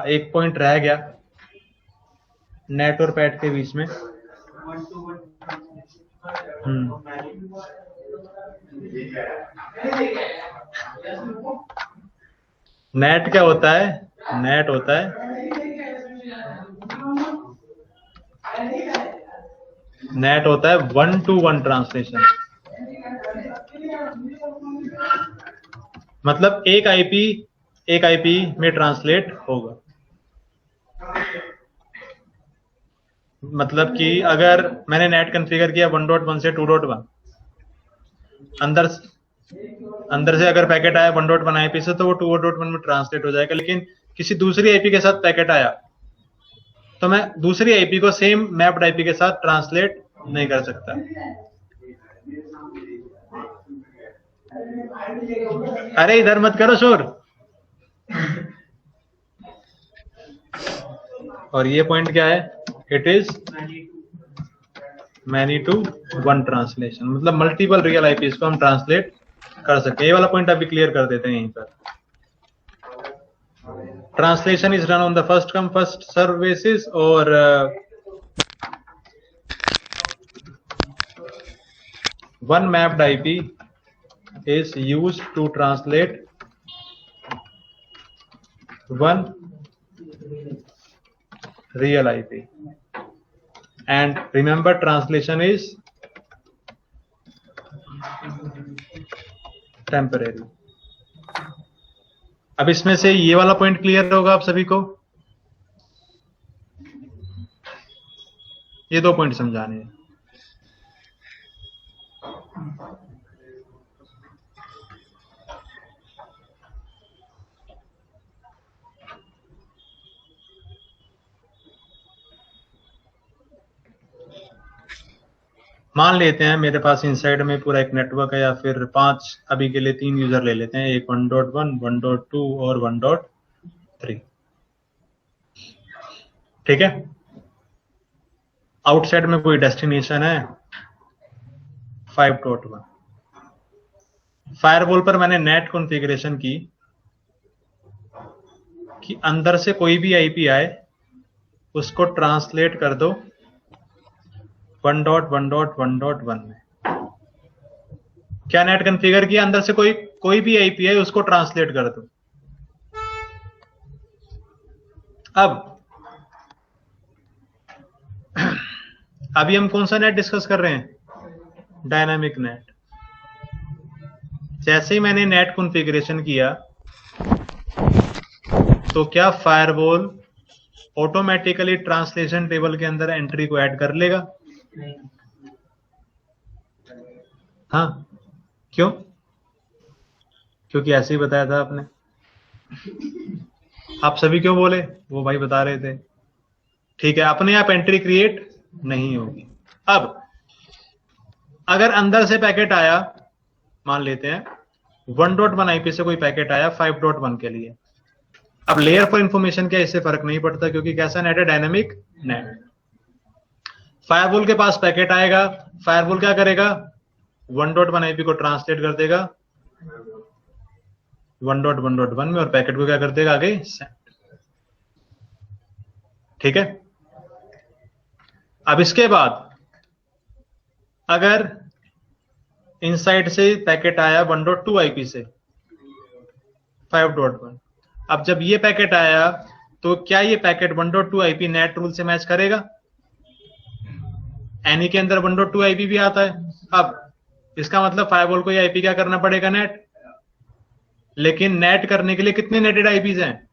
एक पॉइंट रह गया नेट और पैट के बीच में, one-to-one translation. नेट क्या होता है? नेट होता है वन टू वन ट्रांसलेशन, मतलब एक आईपी में ट्रांसलेट होगा। मतलब कि अगर मैंने नेट कॉन्फ़िगर किया 1.1 से 2.1, अंदर से अगर पैकेट आया 1.1 आईपी से तो वो 2.1 में ट्रांसलेट हो जाएगा। लेकिन किसी दूसरी आईपी के साथ पैकेट आया तो मैं दूसरी आईपी को सेम मैप्ड आईपी के साथ ट्रांसलेट नहीं कर सकता। अरे इधर मत करो शोर। और ये पॉइंट क्या है? It is many to one translation, मतलब मल्टीपल रियल आईपीज को हम ट्रांसलेट कर सकते हैं। ये वाला पॉइंट अभी क्लियर कर देते हैं यहीं पर। Translation is run on the first come first serve basis, और one mapped IP is used to translate one real IP. And remember, translation is temporary. अब इसमें से ये वाला पॉइंट क्लियर होगा आप सभी को? ये दो पॉइंट समझाने हैं। मान लेते हैं मेरे पास इनसाइड में पूरा एक नेटवर्क है, या फिर 5, अभी के लिए 3 यूजर ले लेते हैं, एक 1.1, 1.2 और 1.3। ठीक है। आउटसाइड में कोई डेस्टिनेशन है 5.1। फायरवॉल पर मैंने नेट कॉन्फ़िगरेशन की कि अंदर से कोई भी आईपी आए उसको ट्रांसलेट कर दो 1.1.1.1 में। क्या नेट कॉन्फ़िगर किया? अंदर से कोई भी आईपी है उसको ट्रांसलेट कर दो। अब अभी हम कौन सा नेट डिस्कस कर रहे हैं? Dynamic net. जैसे ही मैंने नेट कॉन्फ़िगरेशन किया तो क्या फायरवॉल ऑटोमेटिकली ट्रांसलेशन टेबल के अंदर एंट्री को ऐड कर लेगा? हाँ, क्यों? क्योंकि ऐसे ही बताया था आपने। आप सभी क्यों बोले? वो भाई बता रहे थे। ठीक है, अपने आप एंट्री क्रिएट नहीं होगी। अब अगर अंदर से पैकेट आया, मान लेते हैं 1.1 आईपी से कोई पैकेट आया 5.1 के लिए। अब लेयर फॉर इंफॉर्मेशन क्या, इससे फर्क नहीं पड़ता क्योंकि कैसा नेट है? Dynamic net. फायरवॉल के पास पैकेट आएगा, फायरवॉल क्या करेगा? 1.1 आईपी को ट्रांसलेट कर देगा 1.1.1 में और पैकेट को क्या कर देगा? आगे सेंड। ठीक है। अब इसके बाद अगर इनसाइड से पैकेट आया 1.2 आईपी से 5.1, अब जब ये पैकेट आया तो क्या ये पैकेट 1.2 आईपी नेट रूल से मैच करेगा? एनी के अंदर 1.2 आईपी भी आता है। अब इसका मतलब फायरवॉल को ये आईपी क्या करना पड़ेगा? नेट। लेकिन नेट करने के लिए कितने नेटेड आईपीज हैं?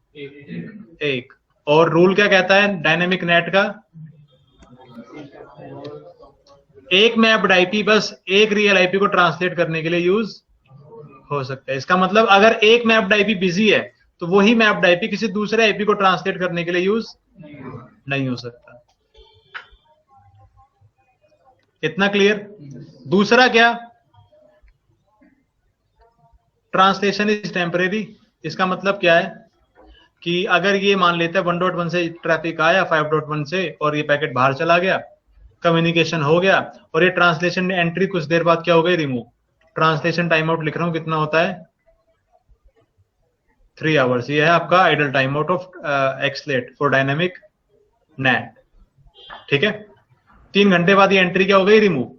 एक। और रूल क्या कहता है डायनेमिक नेट का? एक मैप्ड आईपी बस एक रियल आईपी को ट्रांसलेट करने के लिए यूज हो सकता है। इसका मतलब अगर एक मैप्ड आईपी बिजी है तो वही मैप्ड आईपी किसी दूसरे आईपी को ट्रांसलेट करने के लिए यूज नहीं हो सकता। इतना क्लियर? दूसरा क्या? Translation is temporary. इसका मतलब क्या है कि अगर ये मान लेते हैं 1.1 से ट्रैफिक आया 5.1 से और ये पैकेट बाहर चला गया, कम्युनिकेशन हो गया और ये ट्रांसलेशन एंट्री कुछ देर बाद क्या हो गई? रिमूव। ट्रांसलेशन टाइम आउट लिख रहा हूं, कितना होता है? 3 आवर्स। ये है आपका idle time out of xlate for dynamic NAT. ठीक है। 3 घंटे बाद ये एंट्री क्या हो गई, रिमूव।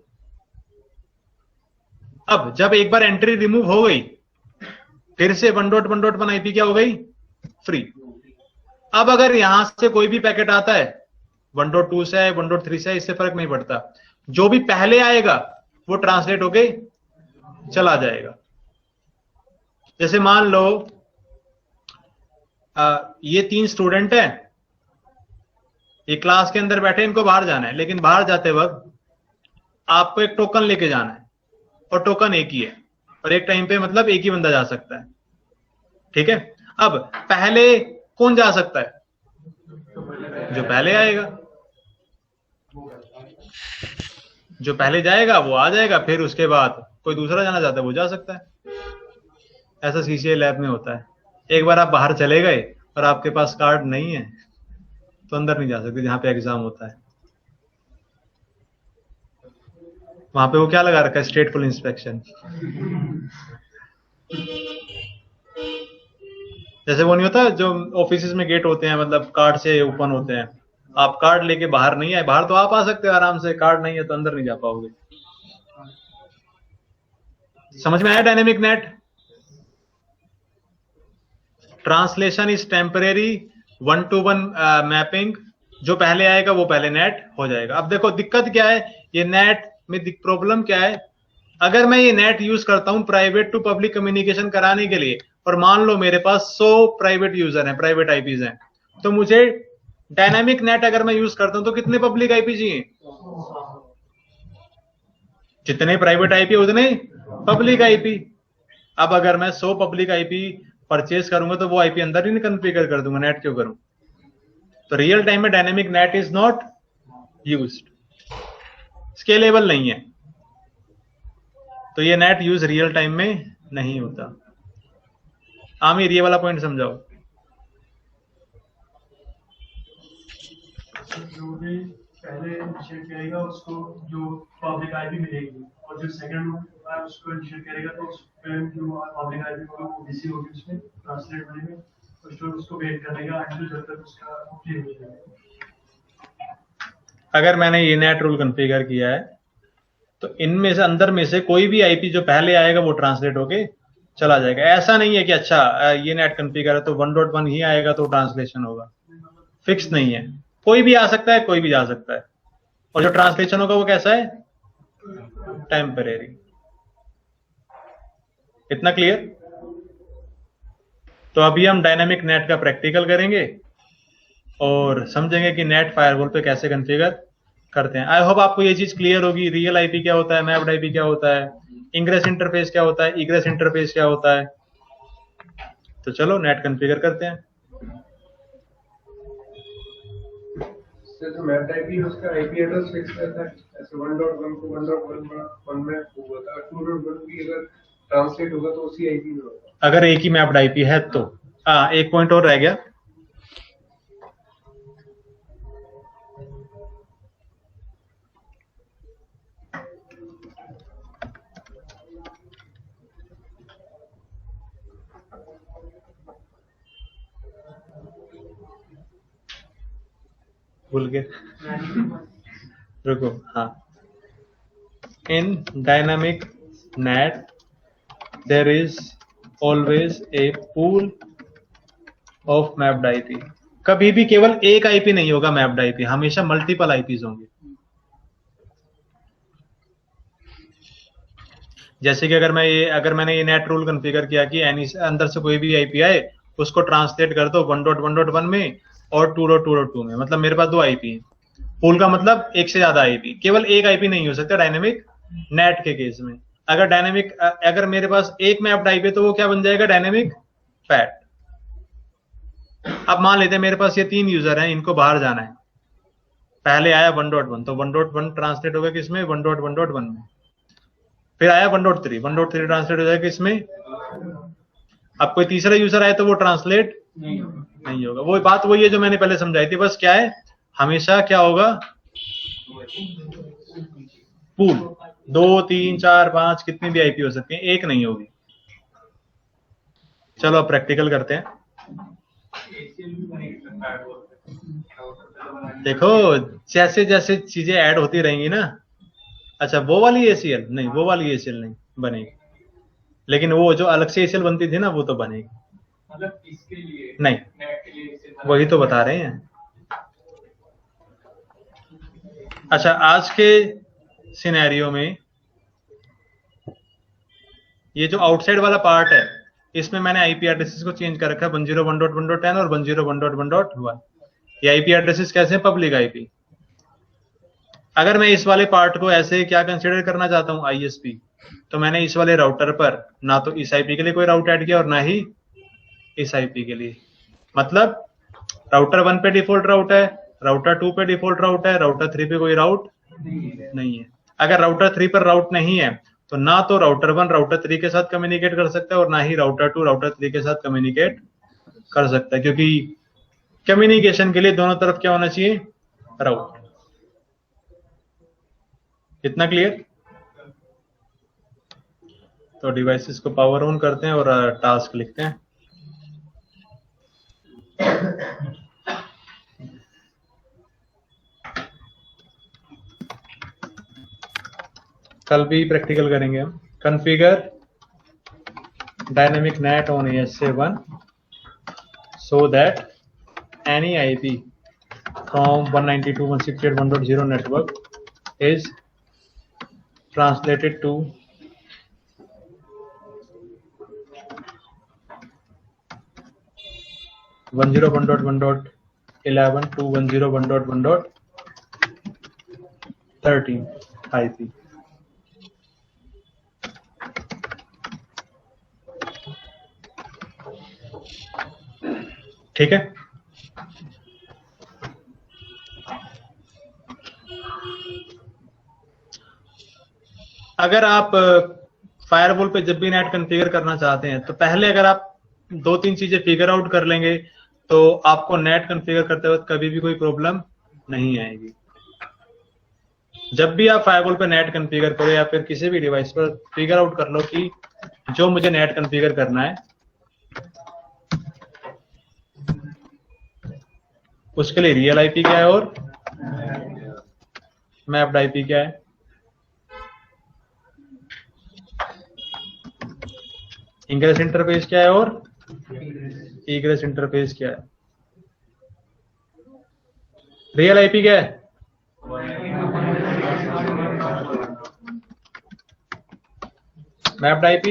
अब जब एक बार एंट्री रिमूव हो गई, फिर से 1.1.1 आईपी क्या हो गई, फ्री। अब अगर यहां से कोई भी पैकेट आता है 1.2 से है, 1.3 से है, इससे फर्क नहीं पड़ता, जो भी पहले आएगा वो ट्रांसलेट होके चला जाएगा। जैसे मान लो ये 3 स्टूडेंट हैं, ये क्लास के अंदर बैठे, इनको बाहर जाना है, लेकिन बाहर जाते वक्त आपको एक टोकन लेके जाना है और टोकन एक ही है और एक टाइम पे मतलब एक ही बंदा जा सकता है, ठीक है। अब पहले कौन जा सकता है, जो पहले आएगा, जो पहले जाएगा वो आ जाएगा, फिर उसके बाद कोई दूसरा जाना चाहता है वो जा सकता है। ऐसा सीसीआई लैब में होता है। एक बार आप बाहर चले गए और आपके पास कार्ड नहीं है तो अंदर नहीं जा सकते, जहां पे एग्जाम होता है वहां पे वो क्या लगा रखा है, स्टेटफुल इंस्पेक्शन। जैसे वो नहीं होता जो ऑफिस में गेट होते हैं, मतलब कार्ड से ओपन होते हैं, आप कार्ड लेके बाहर नहीं आए, बाहर तो आप आ सकते हो आराम से, कार्ड नहीं है तो अंदर नहीं जा पाओगे। समझ में आया dynamic net? Translation is temporary 1-to-1 mapping, जो पहले आएगा वो पहले नेट हो जाएगा। अब देखो दिक्कत क्या है, ये नेट में प्रॉब्लम क्या है, अगर मैं ये नेट यूज करता हूं प्राइवेट टू पब्लिक कम्युनिकेशन कराने के लिए, और मान लो मेरे पास 100 प्राइवेट यूजर हैं, प्राइवेट आईपीज हैं, तो मुझे डायनामिक नेट अगर मैं यूज करता हूं तो कितने पब्लिक आईपी चाहिए, जितने प्राइवेट आईपी उतने पब्लिक आईपी। अब अगर मैं 100 पब्लिक आईपी परचेज करूंगा तो वो आईपी अंदर ही नहीं कॉन्फ़िगर कर दूंगा, नेट क्यों करूं। तो रियल टाइम में dynamic net is not used, scalable नहीं है, तो ये नेट यूज रियल टाइम में नहीं होता। आमिर ये वाला पॉइंट समझाओ। जो भी पहले इनिशिएट करेगा उसको जो पब्लिक आईपी मिलेगी, और जो सेकंड बार उसको इनिशिएट करेगा तो उसमें जो पब्लिक आईपी होगा वो बीसी होगी, उसमें ट्रांसलेट होने में, तो उसको वेट करेगा अंटिल जब तक उसका क्लियर हो जाए। अगर मैंने ये नेट रूल कॉन्फ़िगर किया है तो इनमें से अंदर में से कोई भी आईपी जो पहले आएगा वो ट्रांसलेट होके चला जाएगा। ऐसा नहीं है कि अच्छा ये नेट कॉन्फ़िगर है तो 1.1 ही आएगा तो ट्रांसलेशन होगा, फिक्स नहीं है, कोई भी आ सकता है, कोई भी जा सकता है, और जो ट्रांसलेशन होगा वो कैसा है, टेम्परेरी। इतना क्लियर? तो अभी हम डायनामिक नेट का प्रैक्टिकल करेंगे और समझेंगे कि नेट फायरवॉल पे कैसे कॉन्फ़िगर करते हैं। आई होप आपको ये चीज क्लियर होगी, रियल आईपी क्या होता है, मैप्ड आईपी क्या होता है, इंग्रेस इंटरफेस क्या होता है, इग्रेस इंटरफेस क्या होता है। तो चलो नेट कॉन्फ़िगर करते हैं। सर जो मैप्ड आईपी है उसका आईपी एड्रेस फिक्स रहता है, ऐसे 1.1 को 1.1 में होता है, 2.1 भी अगर ट्रांसलेट होगा तो उसी आईपी में होगा। अगर एक ही मैप्ड आईपी है तो एक पॉइंट और रह गया, भूल गए, रुको। हाँ, in dynamic NAT there is always a pool of mapped IP. कभी भी केवल एक आईपी नहीं होगा मैप्ड आईपी, हमेशा मल्टीपल आईपीज होंगे। जैसे कि अगर मैंने ये नेट रूल कॉन्फ़िगर किया कि अंदर से कोई भी आईपी आए उसको ट्रांसलेट कर दो 1.1.1 में और 2.2.2 में, मतलब मेरे पास 2 आईपी है। पूल का मतलब एक से ज्यादा आईपी, केवल एक आईपी नहीं हो सकता डायनेमिक नेट के केस में। अगर मेरे पास एक मैप्ड आईपी तो वो क्या बन जाएगा, डायनेमिक फैट। अब मान लेते हैं मेरे पास ये 3 यूजर हैं, इनको बाहर जाना है, पहले आया 1.1 तो 1.1 ट्रांसलेट होगा किसमें, 1.1.1 में। फिर आया 1.3 ट्रांसलेट हो जाएगा इसमें। अब कोई तीसरा यूजर आए तो वो ट्रांसलेट नहीं होगा। वो बात वही है जो मैंने पहले समझाई थी, बस क्या है, हमेशा क्या होगा, पूल 2, 3, 4, 5 कितनी भी आईपी हो सकती है, एक नहीं होगी। चलो अब प्रैक्टिकल करते हैं। देखो जैसे जैसे चीजें ऐड होती रहेंगी ना, अच्छा वो वाली ACL नहीं, वो वाली ACL नहीं बनेगी, लेकिन वो जो अलग से ACL बनती थी ना वो तो बनेगी। मतलब इसके लिए नहीं, नेट के लिए इसे वही तो बता रहे हैं। अच्छा आज के सिनेरियो में ये जो आउटसाइड वाला पार्ट है, इसमें मैंने IP एड्रेसेस को चेंज कर रखा है 101.1.10 और 101.1.1। ये IP एड्रेसेस कैसे हैं? Public IP। अगर मैं इस वाले पार्ट को ऐसे क्या कंसीडर करना चाहता हूं ISP, तो मैंने इस वाले राउटर पर ना तो इस IP के लिए कोई राउट ऐड किया और ना ही इस IP के लिए। मतलब राउटर 1 पे डिफॉल्ट राउट है, राउटर 2 पे डिफॉल्ट राउट है, राउटर 3 पे कोई राउट नहीं है। अगर राउटर 3 पर राउट नहीं है तो ना तो राउटर 1 राउटर 3 के साथ कम्युनिकेट कर सकता है और ना ही राउटर 2 राउटर 3 के साथ कम्युनिकेट कर सकता है, क्योंकि कम्युनिकेशन के लिए दोनों तरफ क्या होना चाहिए? राउट। इतना क्लियर? तो डिवाइसेस को पावर ऑन करते हैं और टास्क लिखते हैं। कल भी प्रैक्टिकल करेंगे हम। Configure dynamic net on ASA1 so that any IP from 192.168.1.0 network is translated to (101.1.11) to 101.1.13 IP. ठीक है। अगर आप फायरवॉल पे जब भी नेट कॉन्फ़िगर करना चाहते हैं तो पहले अगर आप 2-3 चीजें फिगर आउट कर लेंगे तो आपको नेट कॉन्फ़िगर करते वक्त कभी भी कोई प्रॉब्लम नहीं आएगी। जब भी आप फायरवॉल पे नेट कॉन्फ़िगर करो या फिर किसी भी डिवाइस पर फिगर आउट कर लो कि जो मुझे नेट कॉन्फ़िगर करना है उसके लिए रियल IP क्या है और मैप्ड IP क्या है। इंग्रेस इंटरफेस क्या है और इग्रेस इंटरफेस क्या है। रियल IP क्या है? मैप्ड IP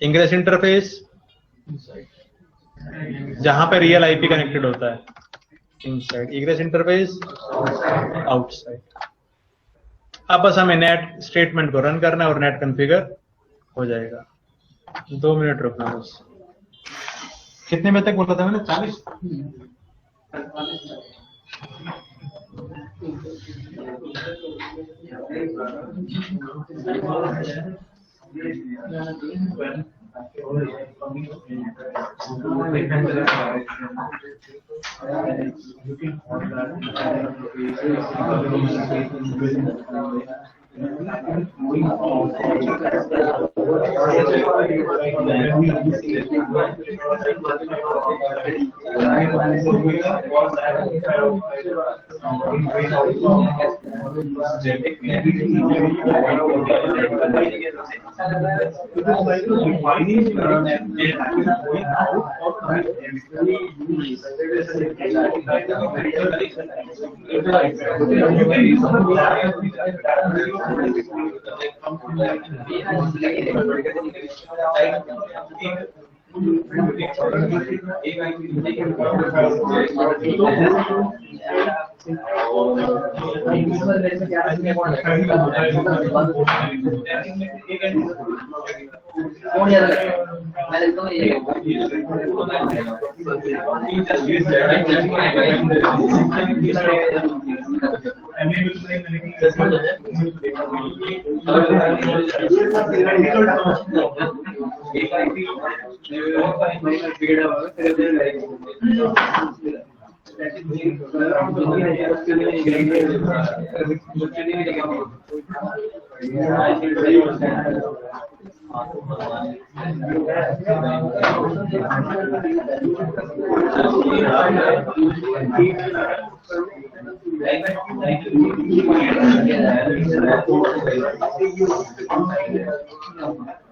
इंग्रेस इंटरफेस जहां पे रियल IP कनेक्टेड होता है इनसाइड, इग्रेस इंटरफेस आउटसाइड। अब बस हमें नेट स्टेटमेंट को रन करना है और नेट कॉन्फ़िगर हो जाएगा। 2 मिनट रुकना बस। कितने बजे तक बोला था मैंने? 40।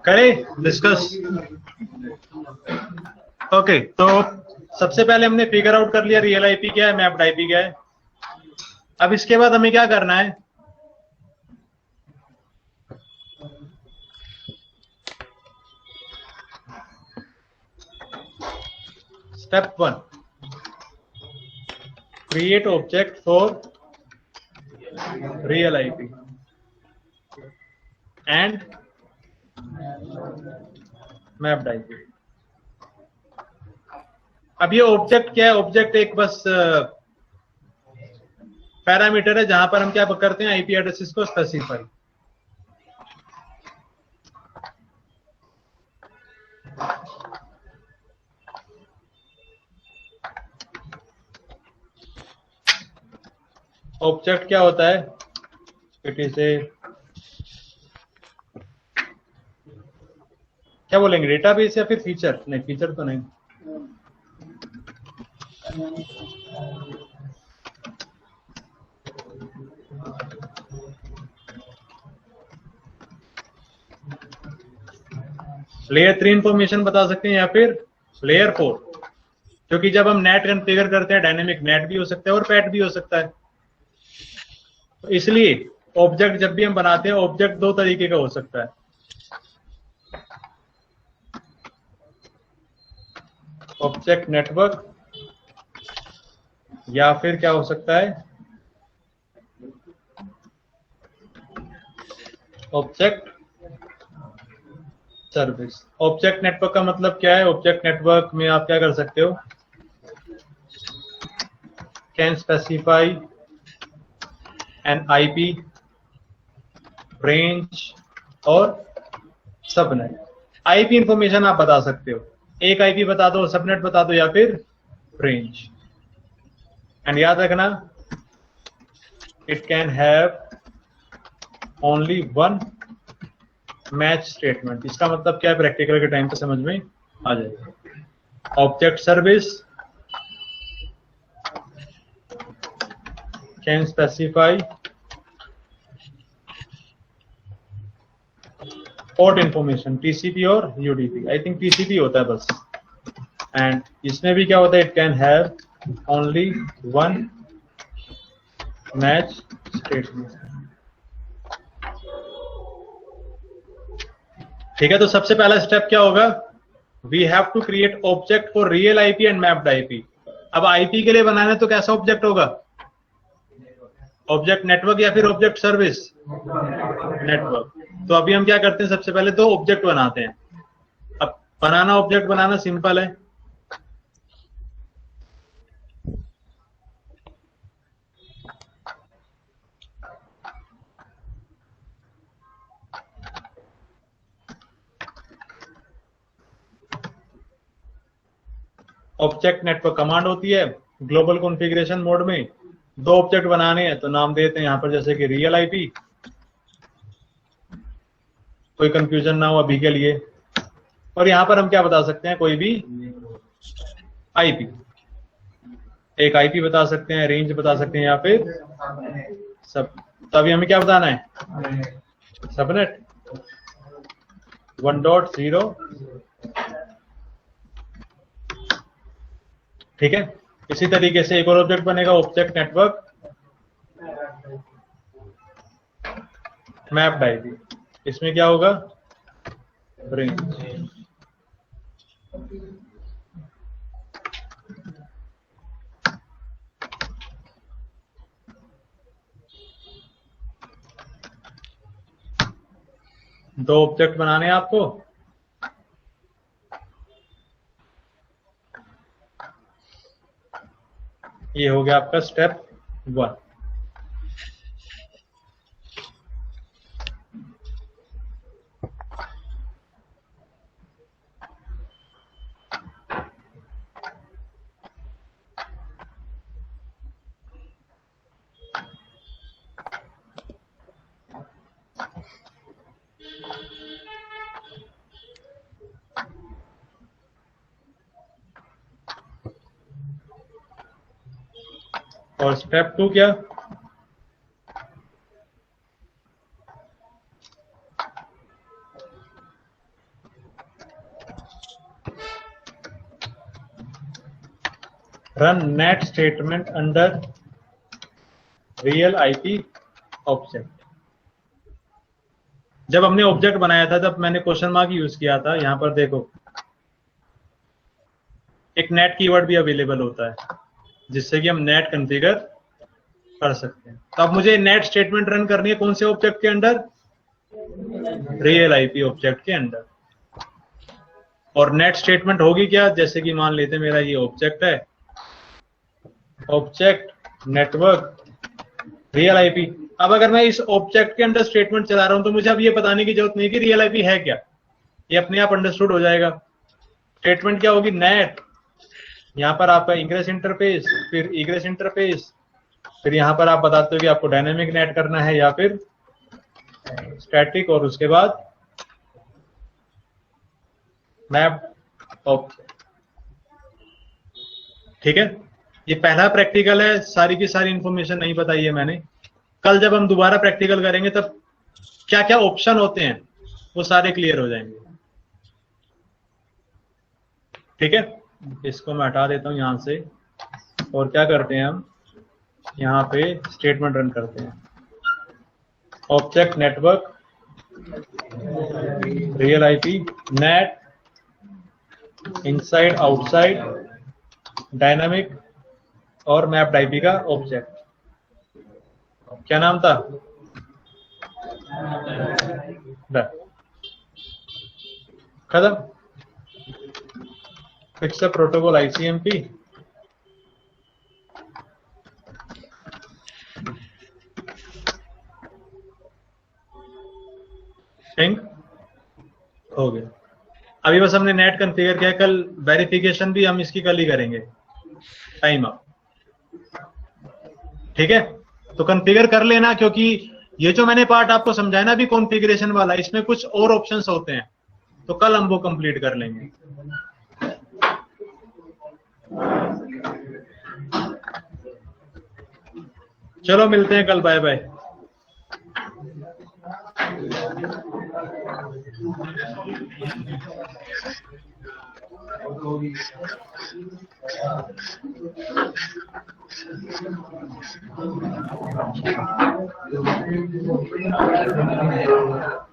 करें डिस्कस। ओके, तो सबसे पहले हमने फिगर आउट कर लिया रियल आईपी क्या है, मैप्ड आईपी क्या है। अब इसके बाद हमें क्या करना है, step 1, create object for real IP and mapped IP. अब ये ऑब्जेक्ट क्या है, ऑब्जेक्ट एक बस पैरामीटर है जहां पर हम क्या करते हैं, आईपी एड्रेसेस को स्पेसिफाई। ऑब्जेक्ट क्या होता है, इट इज ए, क्या बोलेंगे, डेटाबेस या फिर फीचर? नहीं, फीचर तो नहीं। लेयर 3 इंफॉर्मेशन बता सकते हैं या फिर लेयर 4, क्योंकि जब हम नेट कॉन्फ़िगर करते हैं डायनेमिक नेट भी हो सकता है और पैट भी हो सकता है। तो इसलिए ऑब्जेक्ट जब भी हम बनाते हैं, ऑब्जेक्ट दो तरीके का हो सकता है, ऑब्जेक्ट नेटवर्क या फिर क्या हो सकता है, ऑब्जेक्ट सर्विस। ऑब्जेक्ट नेटवर्क का मतलब क्या है, ऑब्जेक्ट नेटवर्क में आप क्या कर सकते हो, can specify N IP, range और सबनेट। आईपी इंफॉर्मेशन आप बता सकते हो, एक आईपी बता दो, सबनेट बता दो या फिर रेंज। एंड याद रखना, it can have only one match statement. इसका मतलब क्या है, प्रैक्टिकल के टाइम पे समझ में आ जाएगा। Object service can specify port information, TCP और यूडीपी। आई थिंक टीसीपी होता है बस। एंड इसमें भी क्या होता है, it can have only one match statement. ठीक है, तो सबसे पहला स्टेप क्या होगा, we have to create object for real IP and mapped IP. अब आईपी के लिए बनाना है तो कैसा ऑब्जेक्ट होगा, ऑब्जेक्ट नेटवर्क या फिर ऑब्जेक्ट सर्विस? नेटवर्क। तो अभी हम क्या करते हैं, सबसे पहले तो ऑब्जेक्ट बनाते हैं। अब बनाना, ऑब्जेक्ट बनाना सिंपल है। ऑब्जेक्ट नेटवर्क कमांड होती है ग्लोबल कॉन्फ़िगरेशन मोड में। दो ऑब्जेक्ट बनाने हैं तो नाम देते हैं यहां पर, जैसे कि रियल आईपी, कोई कंफ्यूजन ना हो अभी के लिए। और यहां पर हम क्या बता सकते हैं, कोई भी आईपी, एक आईपी बता सकते हैं, रेंज बता सकते हैं या फिर सब। तो अभी हमें क्या बताना है, सबनेट 1.0। ठीक है, इसी तरीके से एक और ऑब्जेक्ट बनेगा, ऑब्जेक्ट नेटवर्क मैप्ड आईपी। इसमें क्या होगा, रेंज। दो ऑब्जेक्ट बनाने हैं आपको। ये हो गया आपका स्टेप 1। और स्टेप 2 क्या? Run net statement under real IP object. जब हमने ऑब्जेक्ट बनाया था तब मैंने क्वेश्चन मार्क यूज किया था। यहां पर देखो एक नेट कीवर्ड भी अवेलेबल होता है जिससे कि हम नेट कॉन्फ़िगर कर सकते हैं। तो अब मुझे नेट स्टेटमेंट रन करनी है कौन से ऑब्जेक्ट के अंडर? रियल आईपी ऑब्जेक्ट के अंडर। और नेट स्टेटमेंट होगी क्या? जैसे कि मान लेते हैं मेरा ये ऑब्जेक्ट है, ऑब्जेक्ट नेटवर्क रियल आईपी। अब अगर मैं इस ऑब्जेक्ट के अंडर स्टेटमेंट चला रहा हूं तो मुझे अब ये बताने की जरूरत नहीं कि रियल आईपी है क्या, ये अपने आप अंडरस्टूड हो जाएगा। स्टेटमेंट क्या होगी? नेट, यहाँ पर आपका इंग्रेस इंटरफेस, फिर इग्रेस इंटरफेस, फिर यहाँ पर आप बताते हो कि आपको डायनेमिक नेट करना है या फिर स्टैटिक, और उसके बाद मैप ऑब्जेक्ट। ठीक है, ये पहला प्रैक्टिकल है, सारी की सारी इंफॉर्मेशन नहीं बताई है मैंने। कल जब हम दोबारा प्रैक्टिकल करेंगे तब क्या क्या ऑप्शन होते हैं वो सारे क्लियर हो जाएंगे। ठीक है, इसको मैं हटा देता हूं यहां से। और क्या करते हैं हम, यहाँ पे स्टेटमेंट रन करते हैं। Object network real IP NAT inside outside dynamic और मैप्ड आईपी का ऑब्जेक्ट। क्या नाम था? खत्म। Fix the protocol ICMP. Sync हो गया। अभी बस हमने नेट कॉन्फ़िगर किया, कल वेरिफिकेशन भी हम इसकी कल ही करेंगे। Time up. ठीक है, तो कॉन्फ़िगर कर लेना, क्योंकि ये जो मैंने पार्ट आपको समझाया ना अभी कॉन्फ़िगरेशन वाला, इसमें कुछ और ऑप्शंस होते हैं, तो कल हम वो कंप्लीट कर लेंगे। चलो मिलते हैं कल, बाय बाय। Thank you.